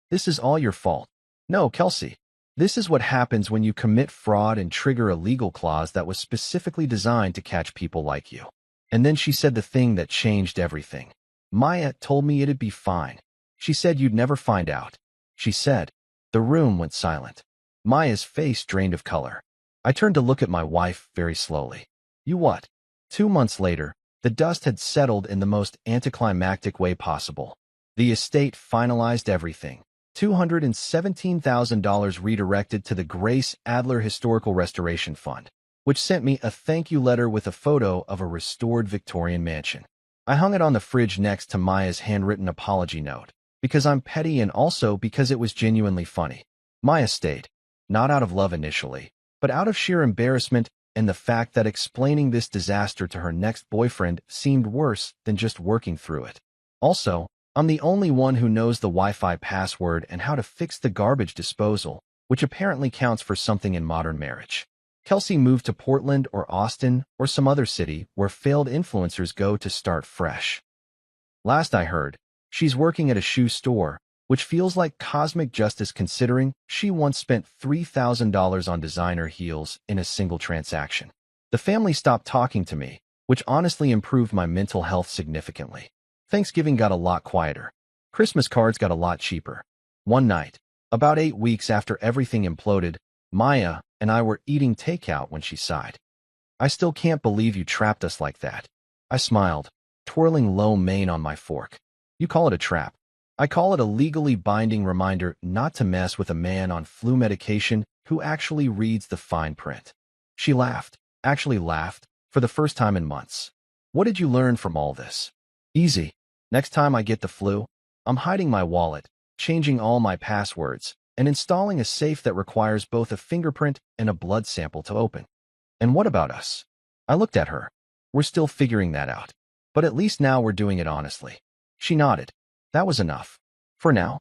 Speaker 1: This is all your fault. No, Kelsey. This is what happens when you commit fraud and trigger a legal clause that was specifically designed to catch people like you. And then she said the thing that changed everything. Maya told me it'd be fine. She said you'd never find out. She said. The room went silent. Maya's face drained of color. I turned to look at my wife very slowly. You what? 2 months later, the dust had settled in the most anticlimactic way possible. The estate finalized everything. $217,000 redirected to the Grace Adler Historical Restoration Fund, which sent me a thank you letter with a photo of a restored Victorian mansion. I hung it on the fridge next to Maya's handwritten apology note, because I'm petty and also because it was genuinely funny. Maya stayed, not out of love initially, but out of sheer embarrassment and the fact that explaining this disaster to her next boyfriend seemed worse than just working through it. Also, I'm the only one who knows the Wi-Fi password and how to fix the garbage disposal, which apparently counts for something in modern marriage. Kelsey moved to Portland or Austin or some other city where failed influencers go to start fresh. Last I heard, she's working at a shoe store, which feels like cosmic justice considering she once spent $3,000 on designer heels in a single transaction. The family stopped talking to me, which honestly improved my mental health significantly. Thanksgiving got a lot quieter. Christmas cards got a lot cheaper. One night, about 8 weeks after everything imploded, Maya and I were eating takeout when she sighed. I still can't believe you trapped us like that. I smiled, twirling lo mein on my fork. You call it a trap. I call it a legally binding reminder not to mess with a man on flu medication who actually reads the fine print. She laughed, actually laughed, for the first time in months. What did you learn from all this? Easy. Next time I get the flu, I'm hiding my wallet, changing all my passwords, and installing a safe that requires both a fingerprint and a blood sample to open. And what about us? I looked at her. We're still figuring that out. But at least now we're doing it honestly. She nodded. That was enough. For now.